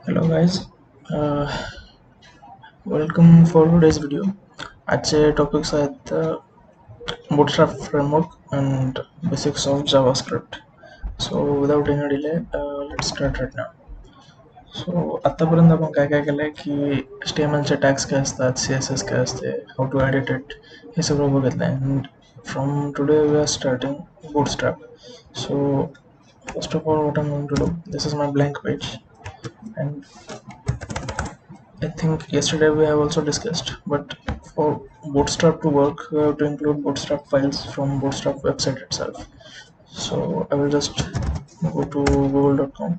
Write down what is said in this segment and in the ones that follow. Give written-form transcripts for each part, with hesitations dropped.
Hello guys, uh, welcome for today's video. आजचे topics आहेत Bootstrap Framework and basics of JavaScript. So without any delay, let's start right now. So आतापर्यंत आपण काय काय केलंय की HTML चे टॅग्स काय असतात, CSS काय असते, how to edit it हे सगळं बघितलंय. And from today we are starting Bootstrap. So first of all, what I'm going to do, this is my blank page, and I think yesterday we have also discussed, but for Bootstrap to work, we have to include Bootstrap files from Bootstrap website itself. So I will just go to google.com.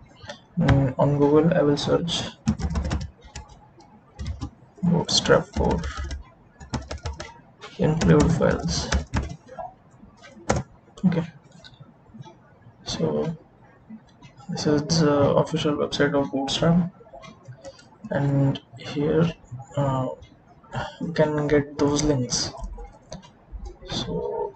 On Google, I will search Bootstrap for include files. Okay, so this is the official website of Bootstrap, and here you can get those links. So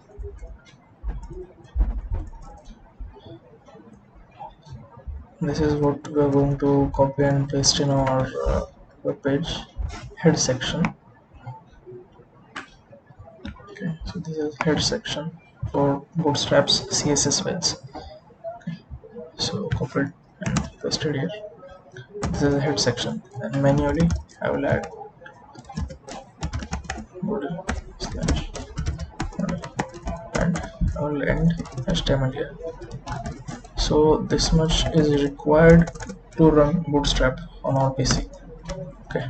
this is what we are going to copy and paste in our web page head section. Okay, so this is head section for Bootstrap's CSS files. Okay, so copy it and paste it here. This is the head section, and manually I will add body slash body, and I will end HTML here. So this much is required to run Bootstrap on our PC. Okay,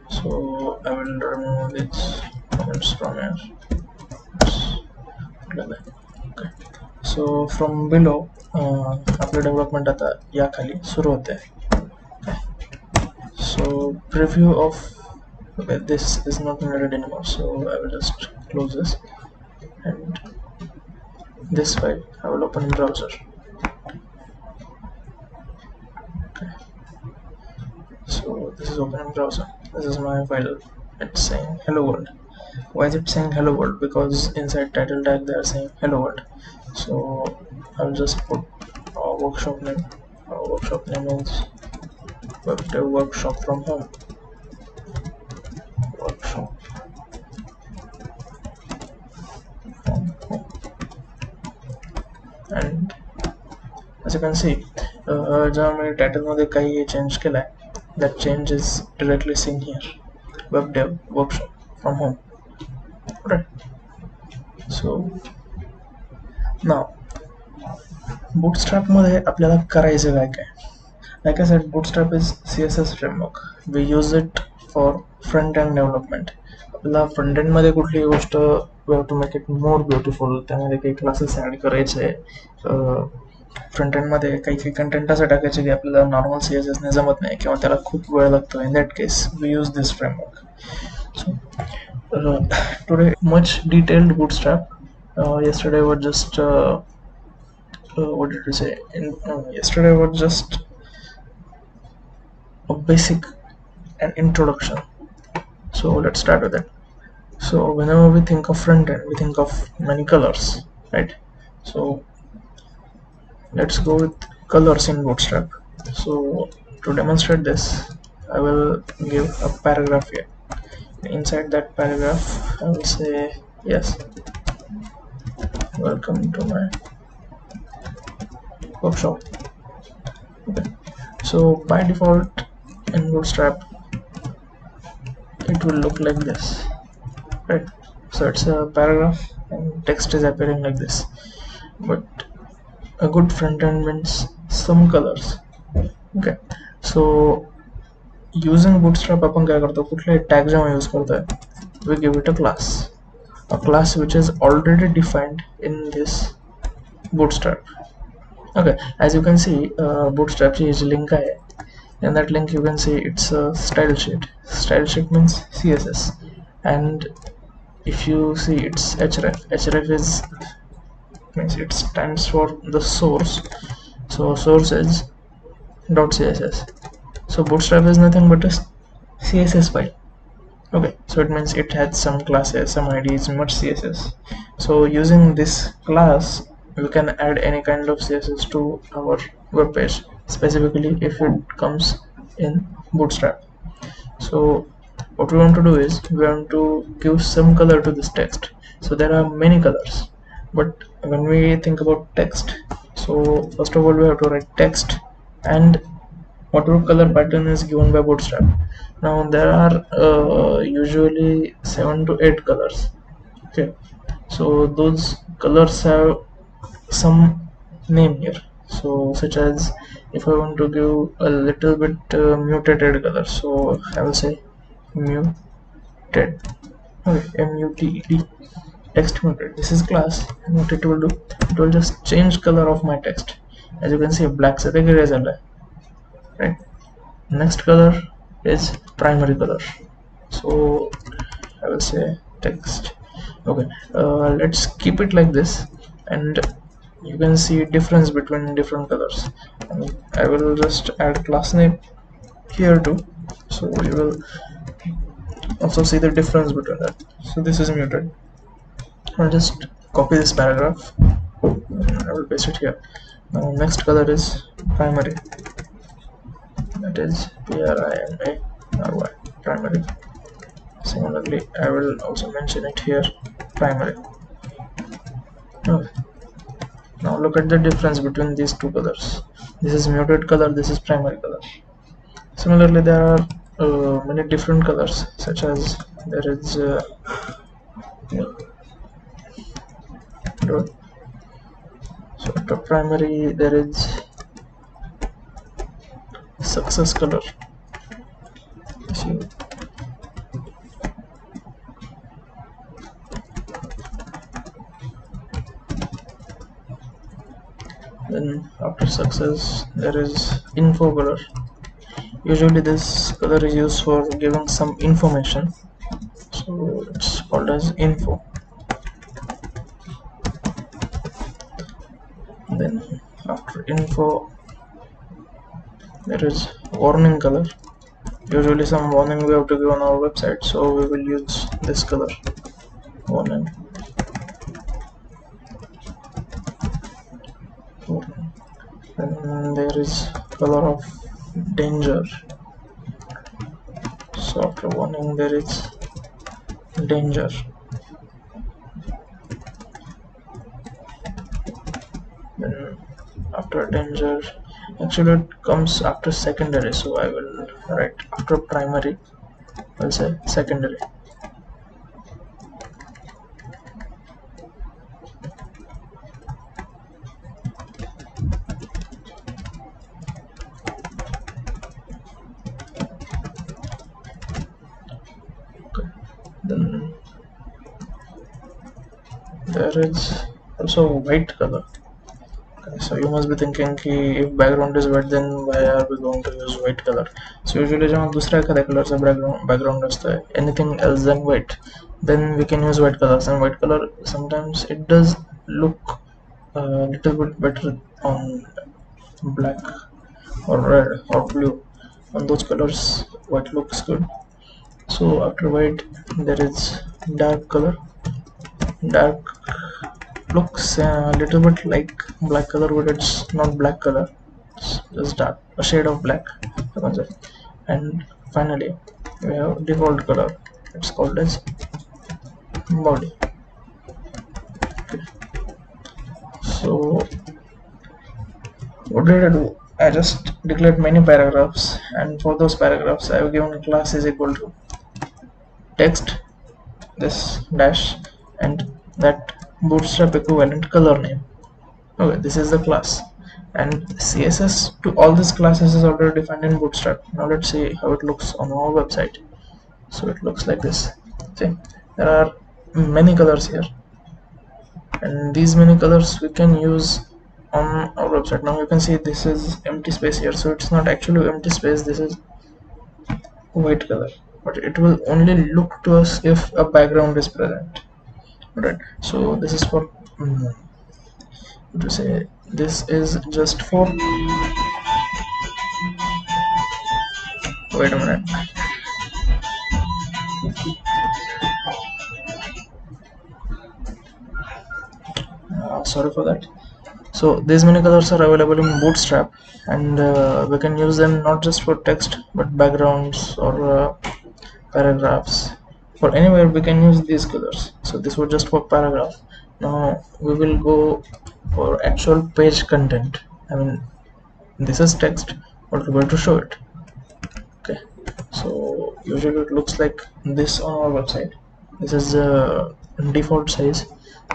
so I will remove these comments from here. Like that. Okay, so from below आपलं development आता या खाली सुरू होते. Okay, so preview of this is not needed anymore, so I will just close this, and this file I will open in browser. Okay, so this is open in browser. This is my file. It's saying hello world. Why is it saying hello world? Because inside title tag they are saying hello world. So I'll just put our workshop name. Our workshop name is workshop from home. Workshop from home. And as you can see, जेव्हा मी title मध्ये काही change केलाय, that change is directly seen here. Web dev workshop from home. Right. So now Bootstrap मध्ये आपल्याला करायचं काय काय. Like I said, Bootstrap is CSS framework. We use it for front-end development. आपल्याला front-end मध्ये कुठलीही गोष्ट we have to make it more beautiful. त्यामध्ये काही क्लासेस ऍड करायचे, फ्रंट-एंड मध्ये काही काही कंटेंट असं टाकायचे की आपल्याला नॉर्मल CSS ने जमत नाही किंवा त्याला खूप वेळ लागतो. In that case, we use this framework. So today much detailed Bootstrap. Yesterday was just what did we say? Yesterday was just a basic and introduction. So let's start with it. So whenever we think of front end, we think of many colors, right? So let's go with colors in Bootstrap. So to demonstrate this, I will give a paragraph here. Inside that paragraph, I will say yes, welcome to my workshop. Okay, so by default in Bootstrap it will look like this, right? So it's a paragraph and text is appearing like this, but a good front end means some colors. Okay, so using Bootstrap आपण काय करतो, कुठल्याही tag जेव्हा use करतोय, we give it a class which is already defined in this Bootstrap. Okay, as you can see, Bootstrap ची जी link आहे, in that link you can see it's a style sheet. Style sheet means CSS, and if you see it's href. Href is means it stands for the source. So source is .css. So Bootstrap is nothing but a CSS file. Okay, so it means it has some classes, some IDs, much CSS. So using this class we can add any kind of CSS to our web page, specifically if it comes in Bootstrap. So what we want to do is we want to give some color to this text. So there are many colors, but when we think about text, so first of all we have to write text and whatever color pattern is given by Bootstrap. Now there are usually 7 to 8 colors. Okay, so those colors have some name here. So such as if I want to give a little bit mutated color, so I will say muted. Okay, muted, text muted. This is class, and what it will do, it will just change color of my text. As you can see, black se right. Next color is primary color, so I will say text. Okay, let's keep it like this, and you can see difference between different colors. And I will just add class name here too, so you will also see the difference between that. So this is muted. I'll just copy this paragraph and I will paste it here. Now next color is primary, that is primary, primary. Similarly, I will also mention it here, primary. Okay. Now look at the difference between these two colors. This is muted color, this is primary color. Similarly, there are many different colors, such as there is so after primary there is success color. See, then after success there is info color. Usually this color is used for giving some information, so it's called as info. Then after info there is warning color. Usually some warning we have to give on our website, so we will use this color, warning. Then there is color of danger, so after warning there is danger. Then after danger, actually it comes after secondary, so I will write after primary, I'll say secondary. Okay. Then there is also white color. So you must be thinking if background is white, then why are we going to use white color? So usually जेव्हा दुसऱ्या एखाद्या कलरचा background असतं, anything else than white, then we can use white colors. And white color sometimes it does look a little bit better on black or red or blue. On those colors, white looks good. So after white there is dark color. Dark looks a little bit like black color, but it's not black color, it's just dark, a shade of black. And finally we have default color, it's called as body. Okay. So what did I do? I just declared many paragraphs, and for those paragraphs I have given a class is equal to text, this dash, and that Bootstrap equivalent color name. Okay, this is the class, and CSS to all these classes is already defined in Bootstrap. Now let's see how it looks on our website. So it looks like this. See, there are many colors here, and these many colors we can use on our website. Now you can see this is empty space here, so it's not actually empty space, this is white color, but it will only look to us if a background is present. Right, so this is for to say this is just for, wait a minute, sorry for that. So these many colors are available in Bootstrap, and we can use them not just for text but backgrounds or paragraphs. For anywhere we can use these colors. So this was just for paragraph. Now we will go for actual page content. I mean, this is text, but we're going to show it. Okay, so usually it looks like this on our website. This is the default size,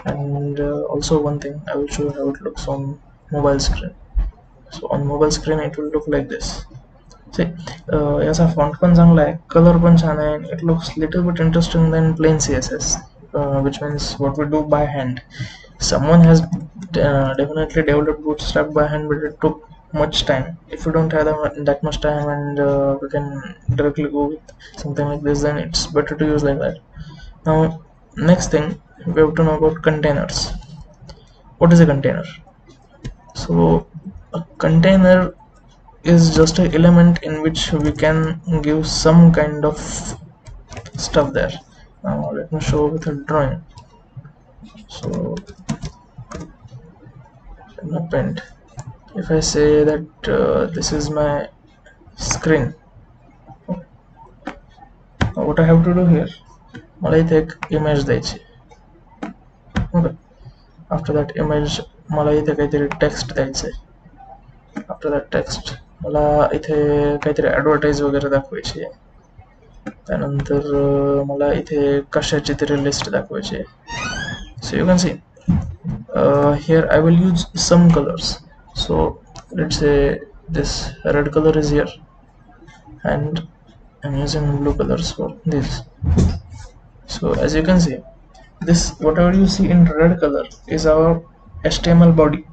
and also one thing, I will show you how it looks on mobile screen. So on mobile screen it will look like this. See, याचा font पण चांगला आहे, color पण छान आहे, and it looks little bit interesting than plain CSS, which means what we do by hand. Someone has definitely developed Bootstrap by hand, but it took much time. If you don't have that much time and we can directly go with something like this, then it's better to use like that. Now next thing, we have to know about containers. What is a container? So a container is just an element in which we can give some kind of stuff there. Now let me show with a drawing. So in a pen, if I say that this is my screen, now what I have to do here, मला इथे एक image द्यायची. Okay, after that image मला इथे काहीतरी text द्यायचं. After that text मला इथे काहीतरी advertise वगैरे दाखवायची आहे. त्यानंतर मला इथे कशाची तरी लिस्ट दाखवायची आहे. So you can see here I will use some colors. So let's say this red color is here, and I'm using blue colors for this. So as you can see, this whatever you see in red color is our HTML body.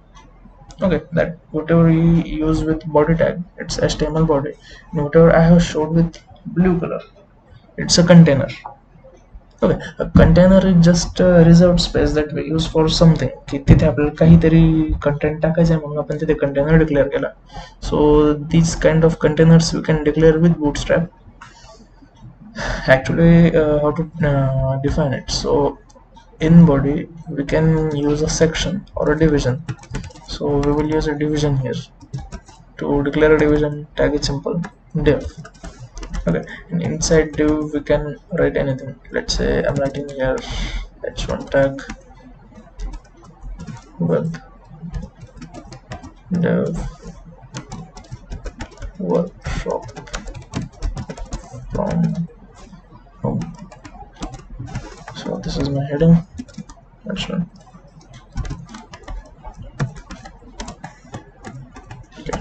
Okay, that whatever we use with body tag, it's HTML body, and whatever I have showed with blue color, it's a container. Okay, a container is just a reserved space that we use for something. की तिथे आपल्याला काहीतरी content टाकायचं आहे म्हणून आपण तिथे container declare केला. So these kind of containers we can declare with Bootstrap. Actually, how to define it? So in body we can use a section or a division. So we will use a division here. To declare a division, tag it simple div. Okay, and inside div we can write anything. Let's say I'm writing here h1 tag web dev workshop from home. So this is my heading. That's one. Okay,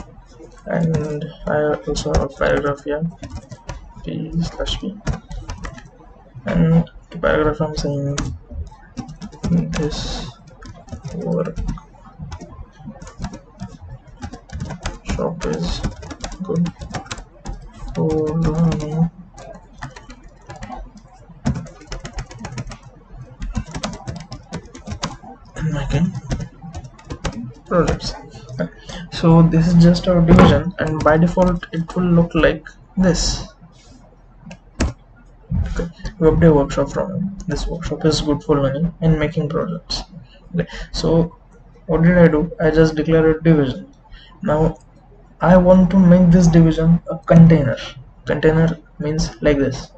and I also have a paragraph here, p/p, and the paragraph I'm saying this workshop is good for learning and making projects. So this is just our division, and by default it will look like this. Okay, web dev workshop from this workshop is good for learning and making projects. Okay, so what did I do? I just declared a division. Now I want to make this division a container. Container means like this.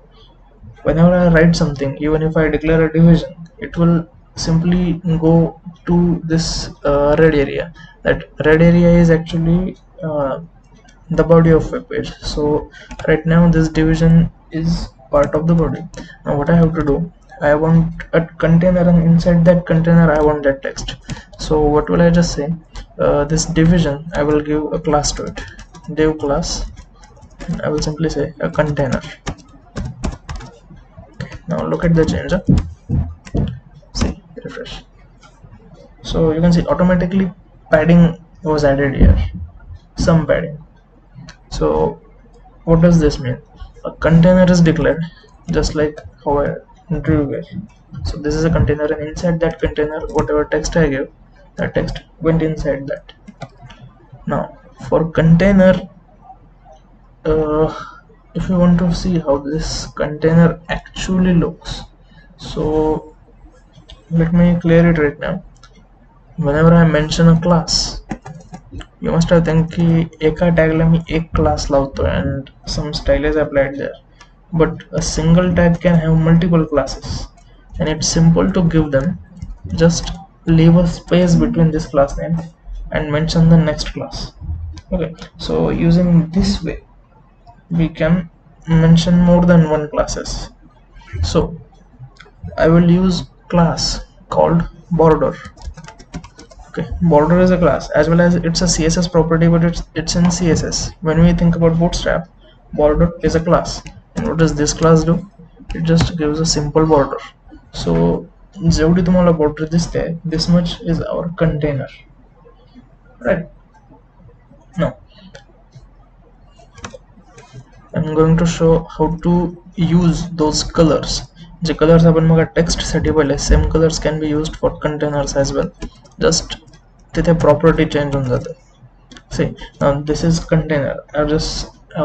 Whenever I write something, even if I declare a division, it will simply go to this red area. That red area is actually the body of web page. So right now this division is part of the body. Now what I have to do, I want a container, and inside that container I want that text. So what will I just say? This division I will give a class to it, div class, and I will simply say a container. Now look at the change. See, refresh. So you can see automatically padding was added here, some padding. So what does this mean? A container is declared just like how I drew here. So this is a container, and inside that container whatever text I give, that text went inside that. Now for container, if you want to see how this container actually looks, so let me clear it right now. whenever I mention a class, you must have think की एका टॅगला मी एक class लावतो and some style is applied there, but a single tag can have multiple classes and it's simple to give them. Just leave a space between this class name and mention the next class. Okay, so using this way we can mention more than one classes. So I will use class called border. Okay, border is a class as well as it's a CSS property, but it's in CSS. When we think about Bootstrap, border is a class, and what does this class do? It just gives a simple border. So जेवढी तुम्हाला border दिसते, this much is our container, right? Now I'm going to show how to use those colors. J colors आपण मग text साठी पाहिले, same colors can be used for containers as well. Just तिथे property change होऊन जाते. See, now this is container. I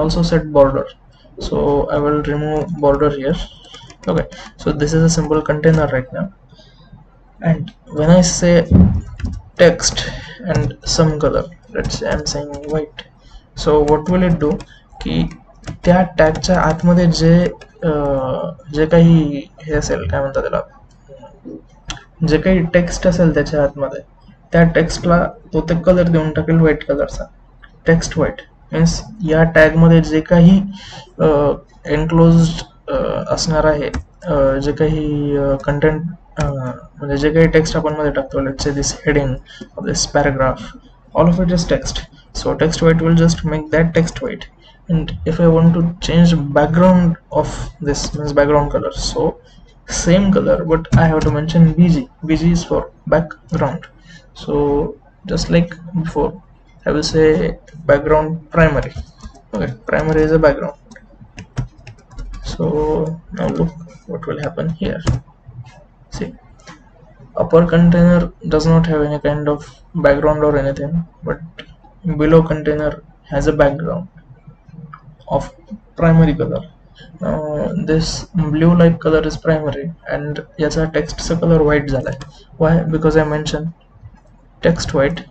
also set border, so I will remove border here. Okay, so this is a simple container right now, and when I say text and some color, let's say I'm saying white, so what will it do की त्या टॅगच्या आतमध्ये जे काही हे असेल, काय म्हणतात त्याला, जे काही text असेल त्याच्या आतमध्ये, त्या टेक्स्टला तो ते कलर देऊन टाकेल व्हाईट कलरचा. टेक्स्ट व्हाईट मीन्स या टॅग मध्ये जे काही एनक्लोज्ड असणार आहे, जे काही कंटेंट, म्हणजे जे काही टेक्स्ट आपण मध्ये टाकतो, let's say this heading of this paragraph, all of it is text. So text white will just make that text white, and if I want to change background of this, means background color, so same color, but I have to mention bg is for background. So just like before, I will say background primary. Okay, primary is a background. So now look what will happen here. See, upper container does not have any kind of background or anything, but below container has a background of primary color. Now this blue like color is primary, and याचा text चा color white झालाय. Why? Because I mentioned text white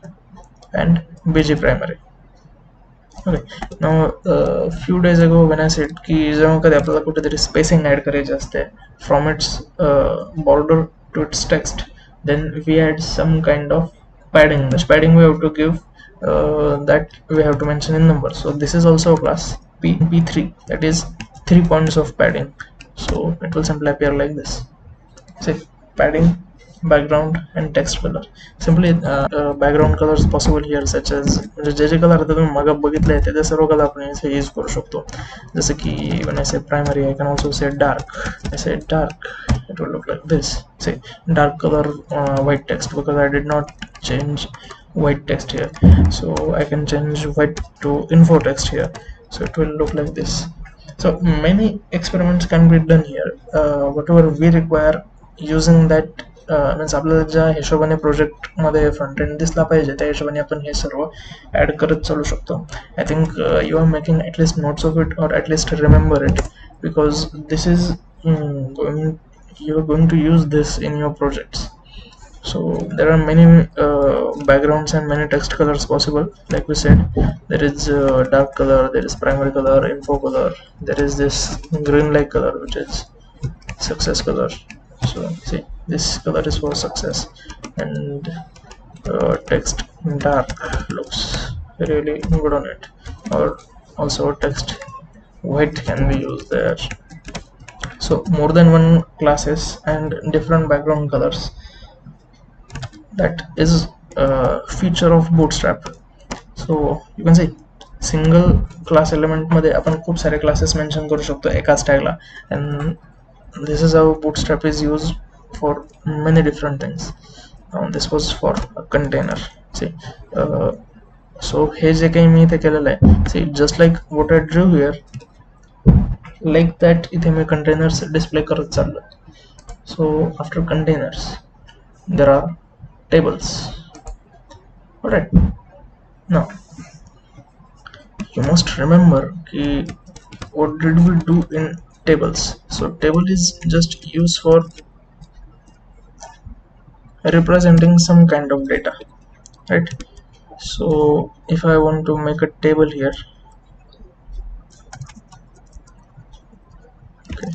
and bg primary. Okay, now few days ago when I said की जेव्हा कधी आपल्याला कुठेतरी spacing add करायचे असते from its border to its text, then we add some kind of padding. This padding we have to give, that we have to mention in number. So this is also a class p3, that is 3 points of padding. So it will simply appear like this. See, padding, background and text color. Simply background colors possible here, such as J J colour आता तुम्ही मागे बघितले आहेत ते सर्व colour आपण इथे use करू शकतो. जसे की when I say primary, I can also say dark. I say dark, it will look like this. Say dark color white text, because I did not change white text here, so I can change white to info text here, so it will look like this. So many experiments can be done here, whatever we require using that. Means आपल्याला ज्या हिशोबाने project मध्ये front end दिसला पाहिजे त्या हिशोबाने आपण हे सर्व add करत चालू शकतो. I think you are making at least notes of it, or at least remember it, because this is you are going to use this in your projects. So there are many backgrounds and many text colors possible. Like we said, there is dark color, there is primary color, info color, there is this green like color which is success color. So see, this color is for success, and text dark looks really good on it, or also text white can be used there. So more than one classes and different background colors, that is a feature of Bootstrap. So you can see single class element मध्ये आपण खूप सारे classes mention करू शकतो एकाच टॅगला, and this is how Bootstrap is used for many different things. Now this was for a container. See, so हे जे काही मी इथे केलेलं आहे, see, just like what I drew here, like that इथे मी containers display करत चाललो. So after containers there are tables. Alright, now you must remember ki what did we do in tables. So table is just used for representing some kind of data, right? So if I want to make a table here, okay,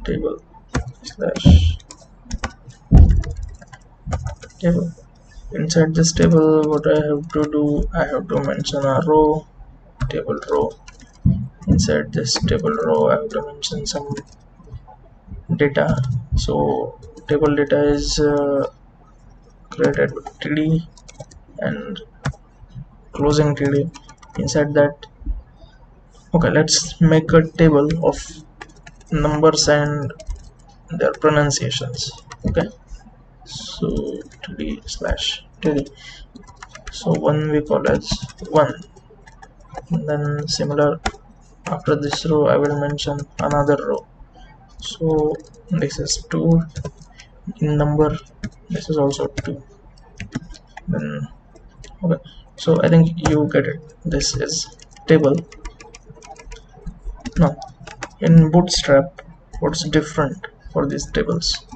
table slash table. Inside this table, what I have to do, I have to mention a row, table row. Inside this table row, I have to mention some data. So table data is created with td and closing td. Inside that, okay, let's make a table of numbers and their pronunciations. Okay, so td slash td. So one we call as 1, and then similar after this row I will mention another row. So this is 2 in number, this is also 2. Then okay, so I think you get it. This is table. Now in Bootstrap, what's different for these tables?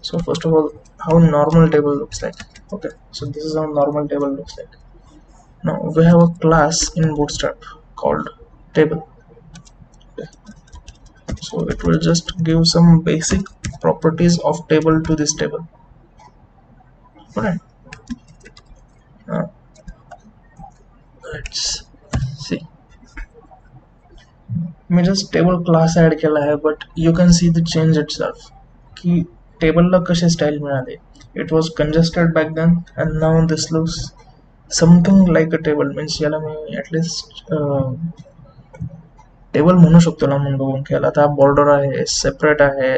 So first of all, how normal table looks like. Okay, so this is how normal table looks like. Now we have a class in Bootstrap called table. Okay. So it will just give some basic properties of table to this table. Alright. Now let's see. मैं just table class add केला है, but you can see the change itself. कि table ला कशे style मिळाले. It was congested back then, and now this looks something like a table. Means याला मी at least table म्हणू शकतो ना म्हणून बघून की आता बॉर्डर आहे, सेपरेट आहे,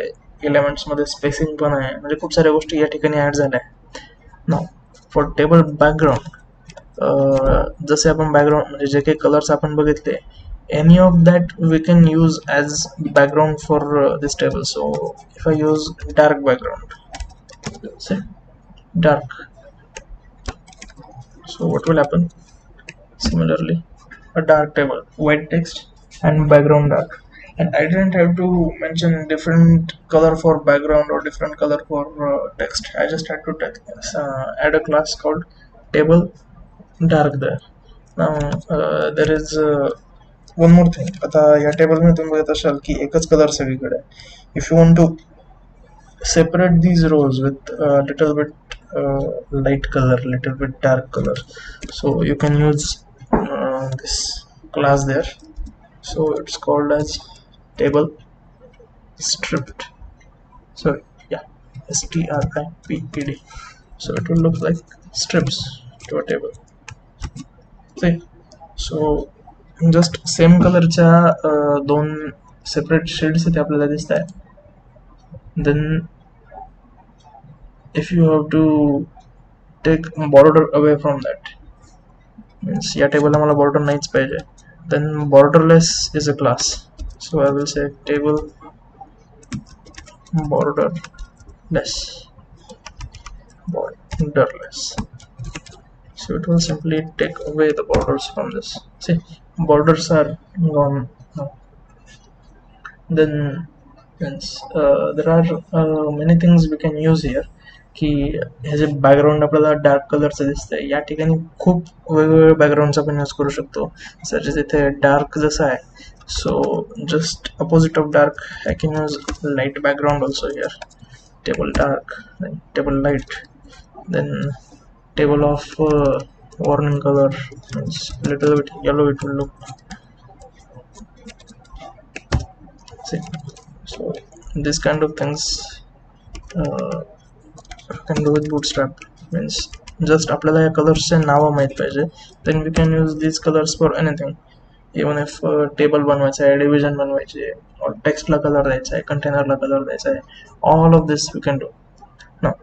एलिमेंट्स मध्ये स्पेसिंग पण आहे, म्हणजे खूप साऱ्या गोष्टी या ठिकाणी ऍड झाल्या आहेत. नाउ फॉर टेबल बॅकग्राऊंड, जसे आपण बॅकग्राऊंड म्हणजे जे काही कलर्स आपण बघितले, any of that we can use as background for this table. So if I use dark background, say dark, so what will happen? Similarly, a dark table, white text and background dark, and I didn't have to mention different color for background or different color for text. I just had to add a class called table dark there. Now there is one more thing. आता या table मध्ये तुम्ही बघत असाल की एकच colour सगळीकडे. If you want to separate these rows with little bit light color, little bit dark color, so you can use this class there. So it's called as table stripped. Sorry, yeah, stripped. So it will look like strips to a table. See, so just same कलरच्या दोन separate shades इथे आपल्याला दिसत आहेत. Then if you have to take border away from that, means या टेबलला मला border नाहीच पाहिजे, then borderless is a class. So I will say table borderless. So it will simply take away the borders from this. See, borders are gone now. Then there are many things we can use here. की हे जे background आपल्याला dark कलरचं दिसतंय, या ठिकाणी खूप वेगवेगळे बॅकग्राऊंड्स आपण use करू शकतो. सच इथे डार्क जसं आहे, so just opposite of dark I can use light background also here. Table dark, then table light, then table of warning color, means little bit yellow it will look. See, so this kind of things can do with Bootstrap. Means just आपल्याला या कलर्सचे नाव माहित पाहिजे, then we can use these colors for anything. Even if table बनवायचं आहे, division बनवायची आहे, और टेक्स्टला colour द्यायचा आहे, कंटेनरला कलर द्यायचा आहे, all of this we can do. Now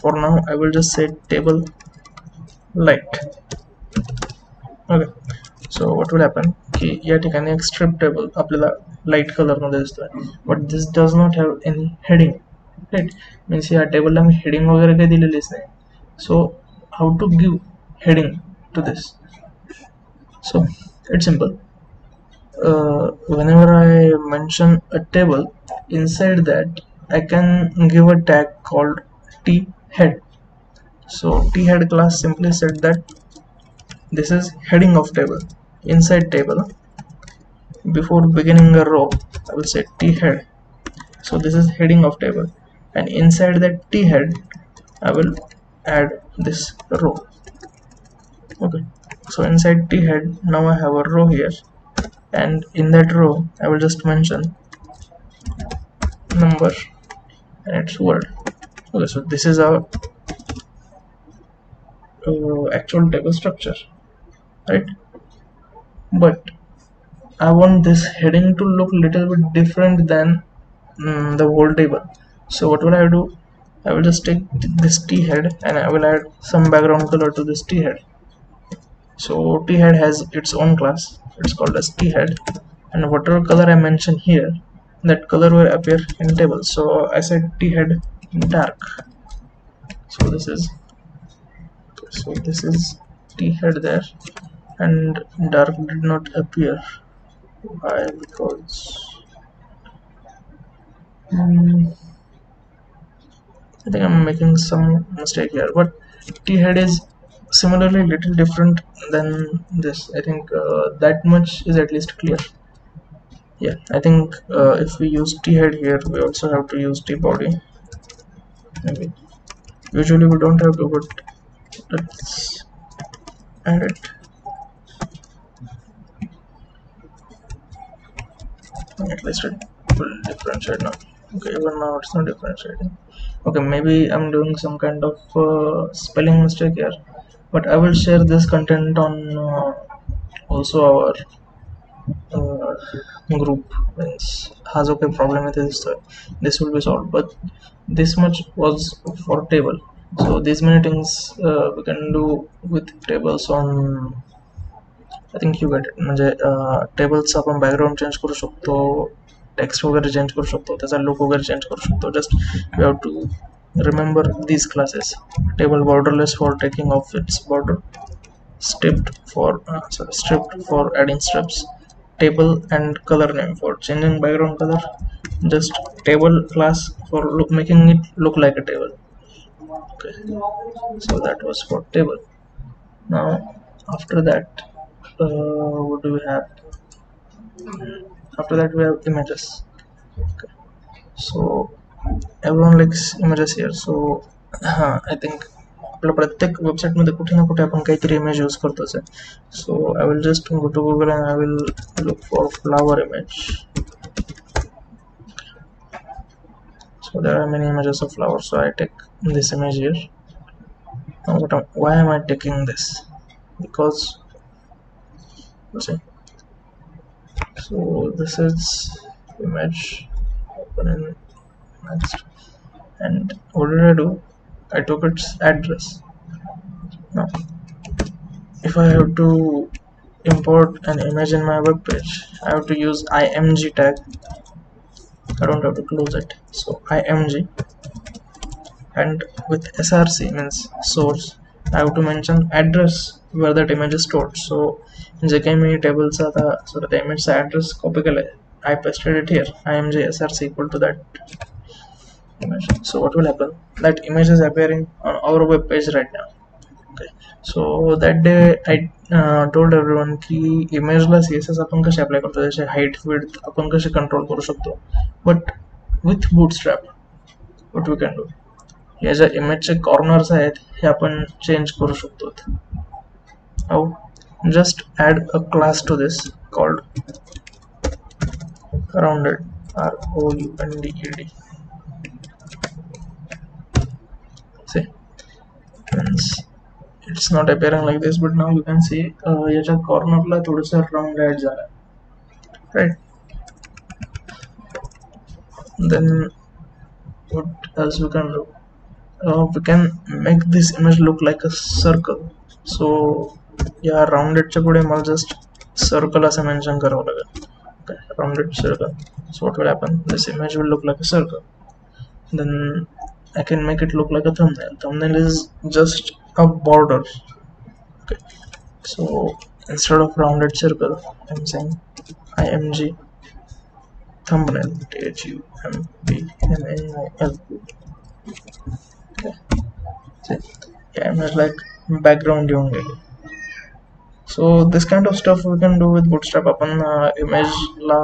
for now I will just say table light. Okay, so what will happen की या ठिकाणी एक स्ट्रिप टेबल आपल्याला लाईट कलर मध्ये दिसतोय, but this does not have any heading, right? Means या टेबलला मी heading वगैरे काही दिलेलीच नाही. So how to give heading to this? So it's simple. whenever I mention a table, inside that I can give a tag called t-head. So t-head class simply said that this is heading of table. Inside table, before beginning a row, I will say t-head. So this is heading of table, and inside that t-head I will add this row. Okay, so inside t-head now I have a row here, and in that row I will just mention number and its word. Okay, so this is our actual table structure, right? But I want this heading to look little bit different than the whole table. So what will I do? I will just take this t head and I will add some background color to this t head. So t head has its own class, it's called as t head, and whatever color I mention here, that color will appear in table. So I said t head dark. So this is t head there, and dark did not appear. Why? Because I think I'm making some mistake here, but t head is similarly little different than this. I think that much is at least clear. Yeah, I think if we use t head here, we also have to use t body. Maybe usually we don't have to, but let's add it. At least it will differentiate now. Okay, even now it's not differentiating. Okay, maybe I'm doing some kind of spelling mistake here, but I will share this content on also our group. Means has okay problem with this, this will be solved, but this much was for table. So these many things we can do with tables on. I think you get it. म्हणजे tables आपण background change करू शकतो, text वगैरे change करू शकतो, त्याचा look वगैरे change करू शकतो. Just we have to remember these classes. Table borderless for taking off its border, stripped for adding strips, table and color name for changing background color, just table class for making it look like a table. Okay, so that was for table. Now after that, what do we have? After that we have images. Okay, so everyone likes images here. So I think आपल्या प्रत्येक website मध्ये कुठे ना कुठे आपण काहीतरी image use करतोच आहे. So I will just go to Google and I will look for flower image. So there are many images of flowers, so I take this image here. Now why am I taking this? Because let's see. So this is image, open in next, and what did I do? I took its address. Now if I have to import an image in my web page, I have to use img tag. I don't have to close it, so img, and with src means source, I have to mention address where that image is stored. So जे काही मी टेबलचा आता sorry त्या इमेजचा address copy केलाय, I pasted it here, img src equal to that image. So what will happen? That image is appearing on our web page right now. Okay, so that day I told everyone की इमेजला CSS आपण कसे apply करतो, त्याचे height width आपण कसे control करू शकतो. But with bootstrap what we can do, या ज्या इमेजचे कॉर्नर्स आहेत हे आपण चेंज करू शकतो. How? Just add a class to this called rounded, rounded. See, it's not appearing like this, but now you can see याच्या कॉर्नरला थोडंसं राउंड ऍड झालं, right? Then what else we can do? We can make this image look like a circle. So या राउंडेडच्या पुढे मला just circle असं mention करावं लागेल. Okay, rounded circle. So what will happen? This image will look like a circle. Then I can make it look like a thumbnail. Thumbnail is just a border. Okay, so instead of rounded circle, I'm saying img thumbnail, thumbnail. Yeah, image like background येऊन गेली. So this kind of stuff we can do with Bootstrap. आपण image ला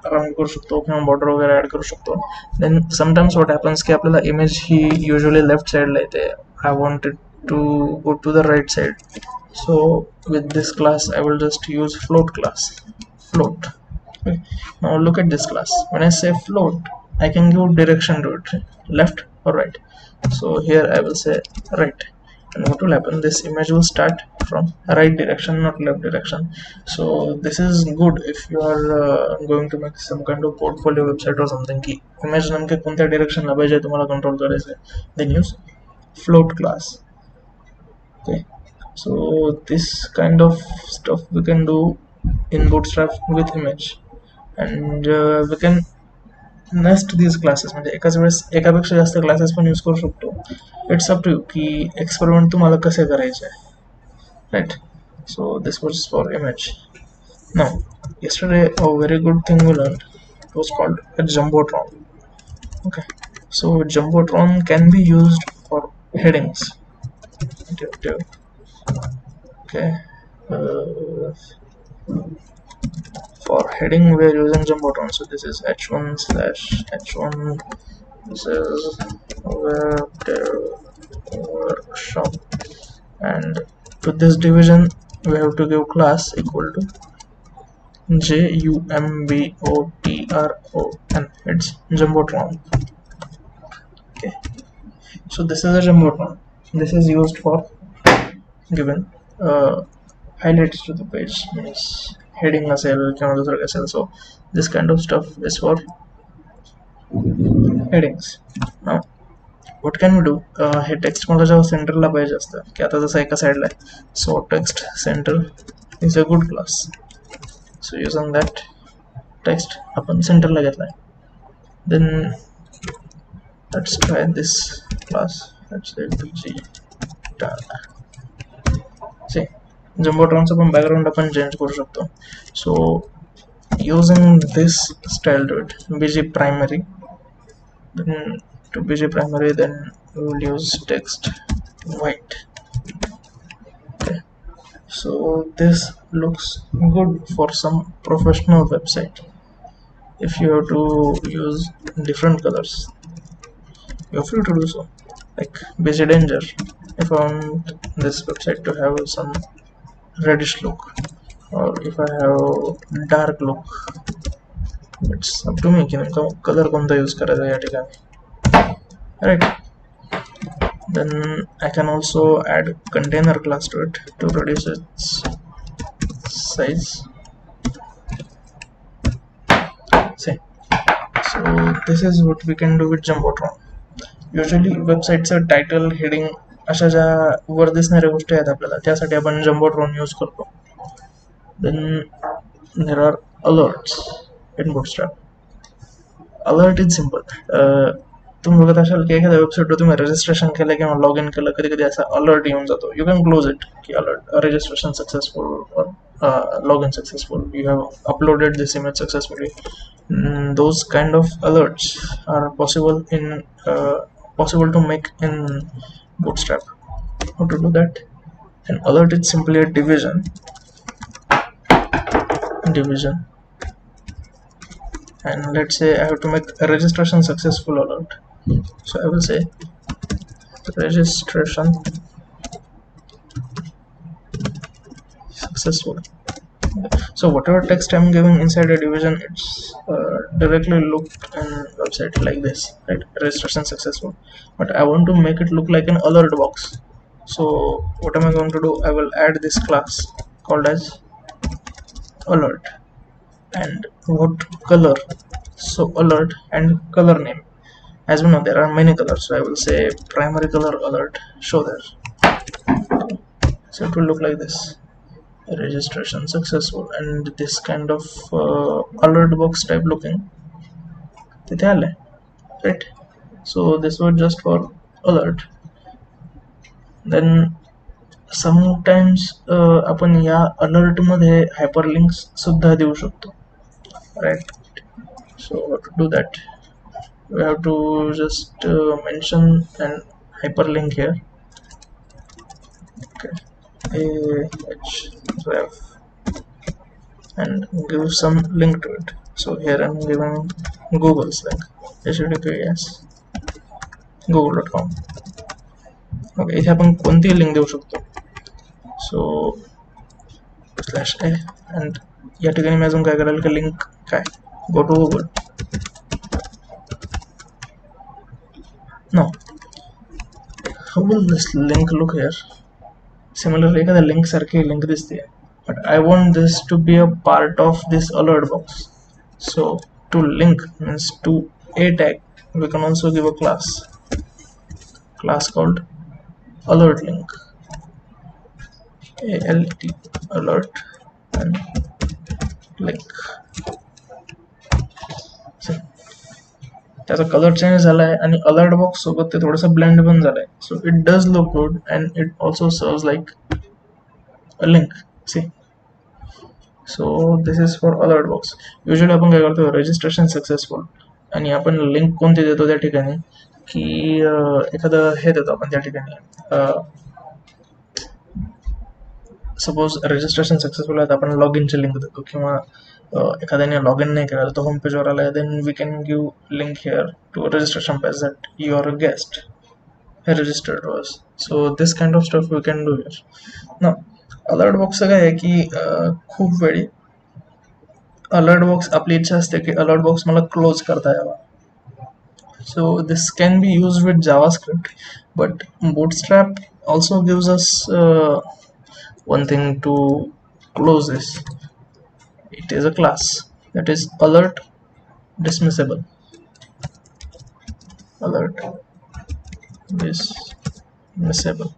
run करू शकतो किंवा border वगैरे add करू शकतो. Then sometimes what happens की आपल्याला image ही usually left side ला येते. I want it to go to the right side. So with this class I will just use float class. Float. Okay. Now look at this class. When I say float, I can give direction to it, left or right. So here I will say right, and what will happen, this image will start from right direction, not left direction. So this is good if you are going to make some kind of portfolio website or something की image नेमके कोणत्या direction ला पाहिजे तुम्हाला control करायचं आहे, then use float class. Okay, so this kind of stuff we can do in Bootstrap with image, and we can nest these classes, म्हणजे एकाच वेळेस एकापेक्षा जास्त क्लासेस पण यूज करू शकतो. इट्स अप टू यू की एक्सपेरिमेंट तुम्हाला कसे करायचे आहे, right. So this was for image. Now yesterday a very good thing we learned, it was called a jumbotron. Okay, so jumbotron can be used for headings. Okay, for heading we are using jumbotron. So this is h1/h1. This is web dev workshop, and to this division we have to give class equal to jumbotron. It's jumbotron. Okay, so this is a jumbotron. This is used for giving highlights to the page, means heading असेल किंवा दुसरं असेल. So this kind of stuff is for headings. Now what can we do, हे text मला जेव्हा सेंटरला पाहिजे असतं की आता जसं एका साईडला आहे, so text center is a good class. So using that text आपण सेंटरला घेतलाय. Then let's try this class. Let's say bg data. See, jumbotronचं पण बॅकग्राऊंड आपण चेंज करू शकतो. So using this style to it, bg primary, then to bg primary, then we will use text white. Okay, so this looks good for some professional website. If you have to use different colors, you're free to do so, like bg danger. If I want this website to have some reddish look, or if I have dark look, it's up to me की नेमका colour कोणता use करायचा या ठिकाणी, right. Then I can also add container class to it to reduce its size. See, so this is what we can do with jumbotron. Usually वेबसाईटचं title, heading अशा ज्या वर दिसणाऱ्या गोष्टी आहेत आपल्याला, त्यासाठी आपण jumbotron यूज करतो. Then there are alerts in Bootstrap. Alert is simple. तुम्ही बघत असाल की एखाद्या वेबसाईटवर तुम्ही रजिस्ट्रेशन केलं किंवा लॉग इन केलं, कधी कधी असा अलर्ट येऊन जातो. यू कॅन क्लोज इट की alert registration successful or log in successful, you have uploaded this image successfully. Those kind of alerts are possible to make in Bootstrap. How to do that? An alert is simply a division, and let's say I have to make a registration successful alert. So I will say registration successful. So whatever text I'm giving inside a division, it's directly looked in website like this, right? Registration successful. But I want to make it look like an alert box. So what am I going to do? I will add this class called as alert. And what color? So alert and color name. As we know, there are many colors, so I will say primary color alert, show there. So it will look like this, registration successful, and this kind of alert box type looking, right? So this was just for alert. Then sometimes आपण या alert मध्ये hyperlinks सुद्धा देऊ शकतो. right? So to do that, we have to just mention an hyperlink here. Okay, ahref and give some link to it. So here I'm giving Google's link, https google.com. Okay, इथे आपण कोणतीही link देऊ शकतो. सो slash A and या ठिकाणी मी अजून काय करायला की लिंक काय go to Google. No, how will this link look here? Similarly एखाद्या लिंक सारखी लिंक दिसते, but I want this to be a part of this alert box. So to link means to a tag we can also give a class called alert link, alt alert and link. त्याचा colour change झालाय आणि alert box सोबत ते थोडंसं blend पण झालंय. So it does look good and it also serves like a link. See, so this is for alert box. Usually आपण काय करतो, रजिस्ट्रेशन सक्सेसफुल आणि आपण लिंक कोणती देतो त्या ठिकाणी की एखादं हे देतो आपण त्या ठिकाणी. सपोज रजिस्ट्रेशन सक्सेसफुल आहे तर आपण लॉग इनची लिंक देतो, किंवा एखाद्याने लॉग इन नाही केलं तर होम पेजवर आला then we can give link here to registration page that you are a guest registered to us. So this kind of stuff we can do here. Now alert box काय आहे की खूप वेळी अलर्ट बॉक्स आपली इच्छा असते की alert box मला क्लोज करता यावा. So this can be used with JavaScript, but Bootstrap also gives us one thing to close this. It is a class that is alert dismissible. Alert dismissible.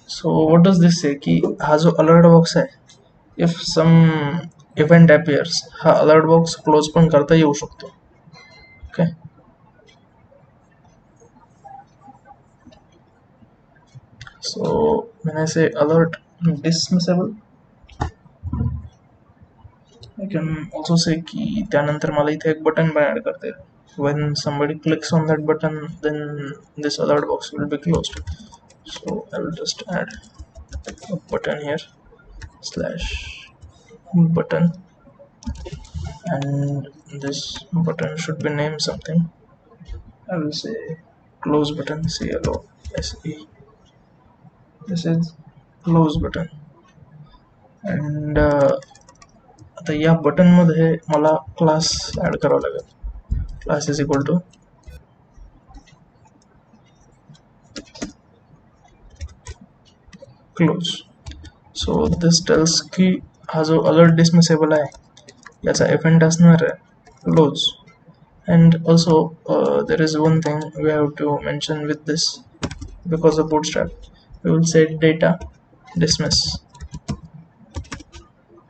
So what does this say की हा जो alert box आहे, if some event appears, हा alert box close पण करता येऊ शकतो. Okay, so when I say alert dismissible, I can also say की त्यानंतर मला इथे एक बटन पण ऍड करता येईल. When somebody clicks on that button, then this alert box will be closed. So I will just add a button here, slash button, and this button should be named something. I will say close button, CLOSE. This is close button, and आता या button मध्ये मला class add करावा लागेल. Class is equal to close. So this tells की हा जो alert डिसमिसेबल आहे याचा इव्हेंट असणार आहे close. And also there is one thing we have to mention with this, because of Bootstrap we will say data dismiss,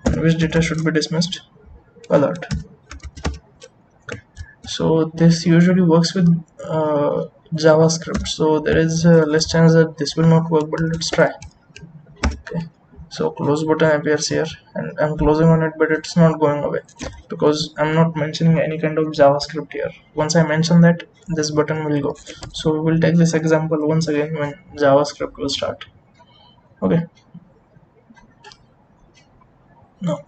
and which data should be dismissed? Alert. So this usually works with JavaScript, so there is less chance that this will not work, but let's try. Okay, so close button appears here and I'm closing on it, but it's not going away because I'm not mentioning any kind of JavaScript here. Once I mention that, this button will go. So we will take this example once again when JavaScript will start. Okay, now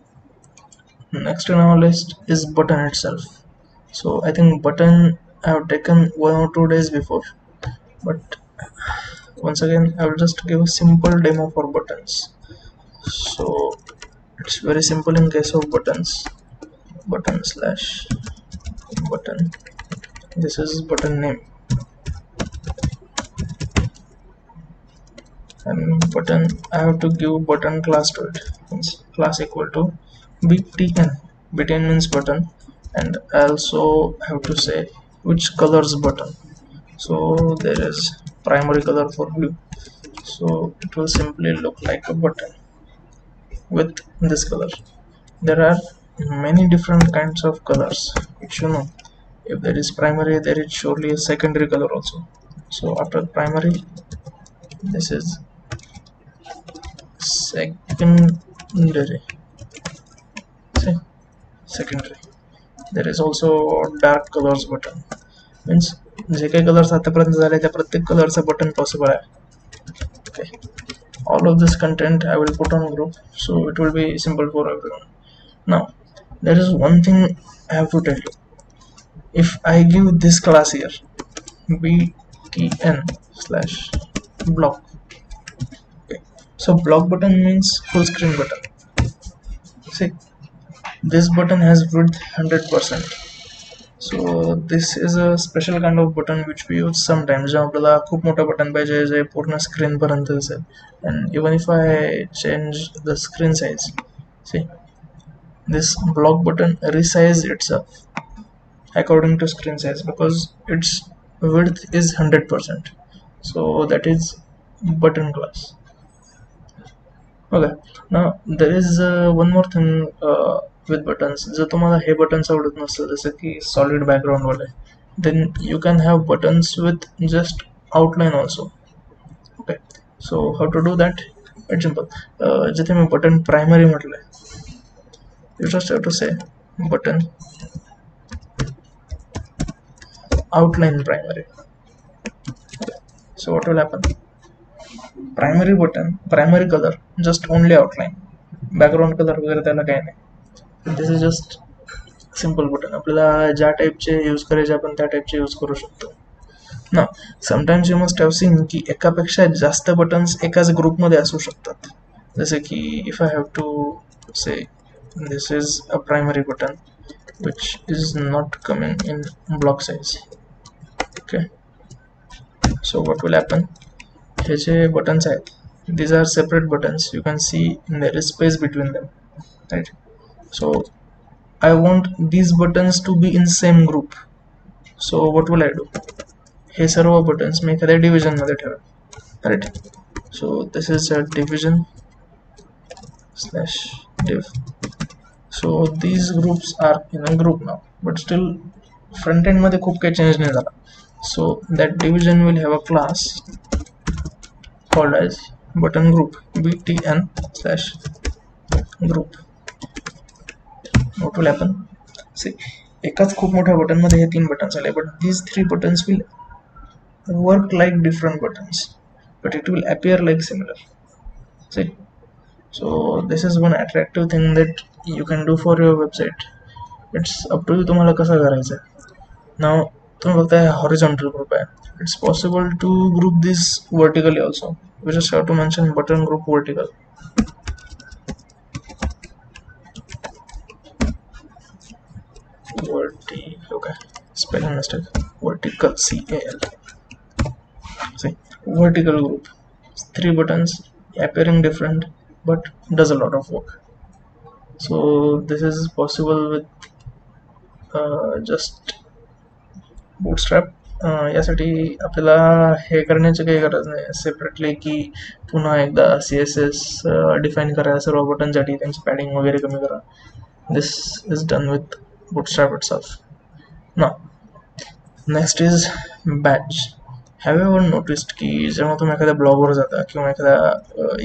next in our list is button itself. So I think button I have taken 1 or 2 days before, but once again I will just give a simple demo for buttons. So it's very simple in case of buttons. Button slash button, this is button name, and button I have to give button class to it. Means class equal to btn. Btn means button, and I also have to say which colors button. So there is primary color for blue, so it will simply look like a button with this color. There are many different kinds of colors, which you know, if there is primary there is surely a secondary color also. So after primary, this is secondary. See, secondary. there is also dark colors button, means जे काही colours आतापर्यंत झाले त्या प्रत्येक कलरचा button possible आहे. Okay, all of this content I will put on group, so it will be simple for everyone. Now there is one thing I have to tell you. If I give this class here btn slash block, okay, so block button means full screen button. See, this button has width 100%. So this is a special kind of button which we use sometimes जेव्हा आपल्याला खूप मोठं button पाहिजे जे पूर्ण screen पर्यंत दिसेल. And even if I change the screen size, see, this block button resize itself according to screen size because its width is 100%. So that is button class. Okay, now there is one more thing with buttons. जर तुम्हाला हे buttons आवडत नसतं जसं की solid background वाले, then you can have buttons with just outline also. Okay, so how to do that? It's simple. जिथे मी button primary म्हटलंय, you just have to say button outline primary. Okay. So what will happen? Primary button, primary color, just only outline, background color वगैरे त्याला काही नाही. This is just simple button. आपल्याला ज्या टाईपचे use करायचे आपण त्या टाईपचे यूज करू शकतो. ना sometimes you must have seen की एकापेक्षा जास्त बटन्स एकाच ग्रुपमध्ये असू शकतात. जसे की इफ आय हॅव टू से this is a primary button which is not coming in block size. Okay, so what will happen? हे जे buttons आहेत, these are separate buttons. You can see there is space between them, right? So I want these buttons to be in same group. So what will I do? हे सर्व buttons मी एखाद्या division मध्ये ठेवेन, right? So this is a division slash div. So these groups are in a group now, but still front end मध्ये खूप काही change नाही झाला. So that division will have a class called as button group btn slash group. What will happen? See, एकाच खूप मोठ्या button मध्ये हे 3 buttons आले, but these 3 buttons will work like different buttons, but it will appear like similar. See, so this is one attractive thing that you can do for your website. It's up to you तुम्हाला कसं करायचं. Now तुम्ही बघताय horizontal group आहे. It's possible to group this vertically also. We just have to mention button group vertical. Okay, spelling mistake. Vertical CAL. See, vertical group. 3 buttons appearing different but does a lot of work. So this is possible with just Bootstrap. यासाठी आपल्याला हे करण्याची काही गरज नाही separately की पुन्हा एकदा CSS define करा सर्व बटनसाठी त्यांची पॅडिंग वगैरे कमी करा. This is done with Bootstrap itself. Now next is badge. Have you ever noticed की जेव्हा तुम्ही एखाद्या ब्लॉगवर जाता किंवा एखाद्या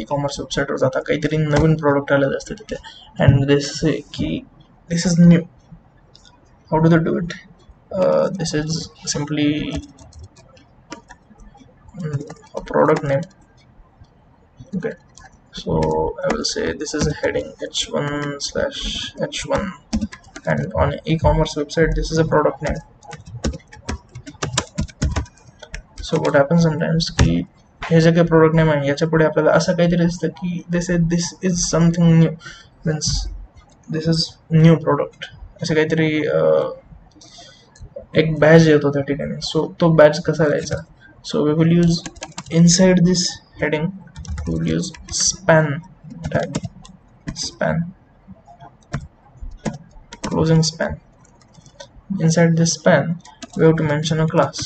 ई-कॉमर्स वेबसाईटवर जाता काहीतरी नवीन प्रोडक्ट आलेलं असते तिथे अँड दिस की this is new. How do they do it? This is simply a product name. Okay, so I will say this is a heading h1/h1 and on e-commerce website this is a product name. So what happens sometimes की हे जे काही product name आहे याच्या पुढे आपल्याला असं काहीतरी दिसतं की this is something new, means this is new product असं काहीतरी एक बॅज येतो त्या ठिकाणी. सो तो बॅज कसा घ्यायचा? So we will use inside this heading we will use span tag, span closing span. Inside this span we have to mention a class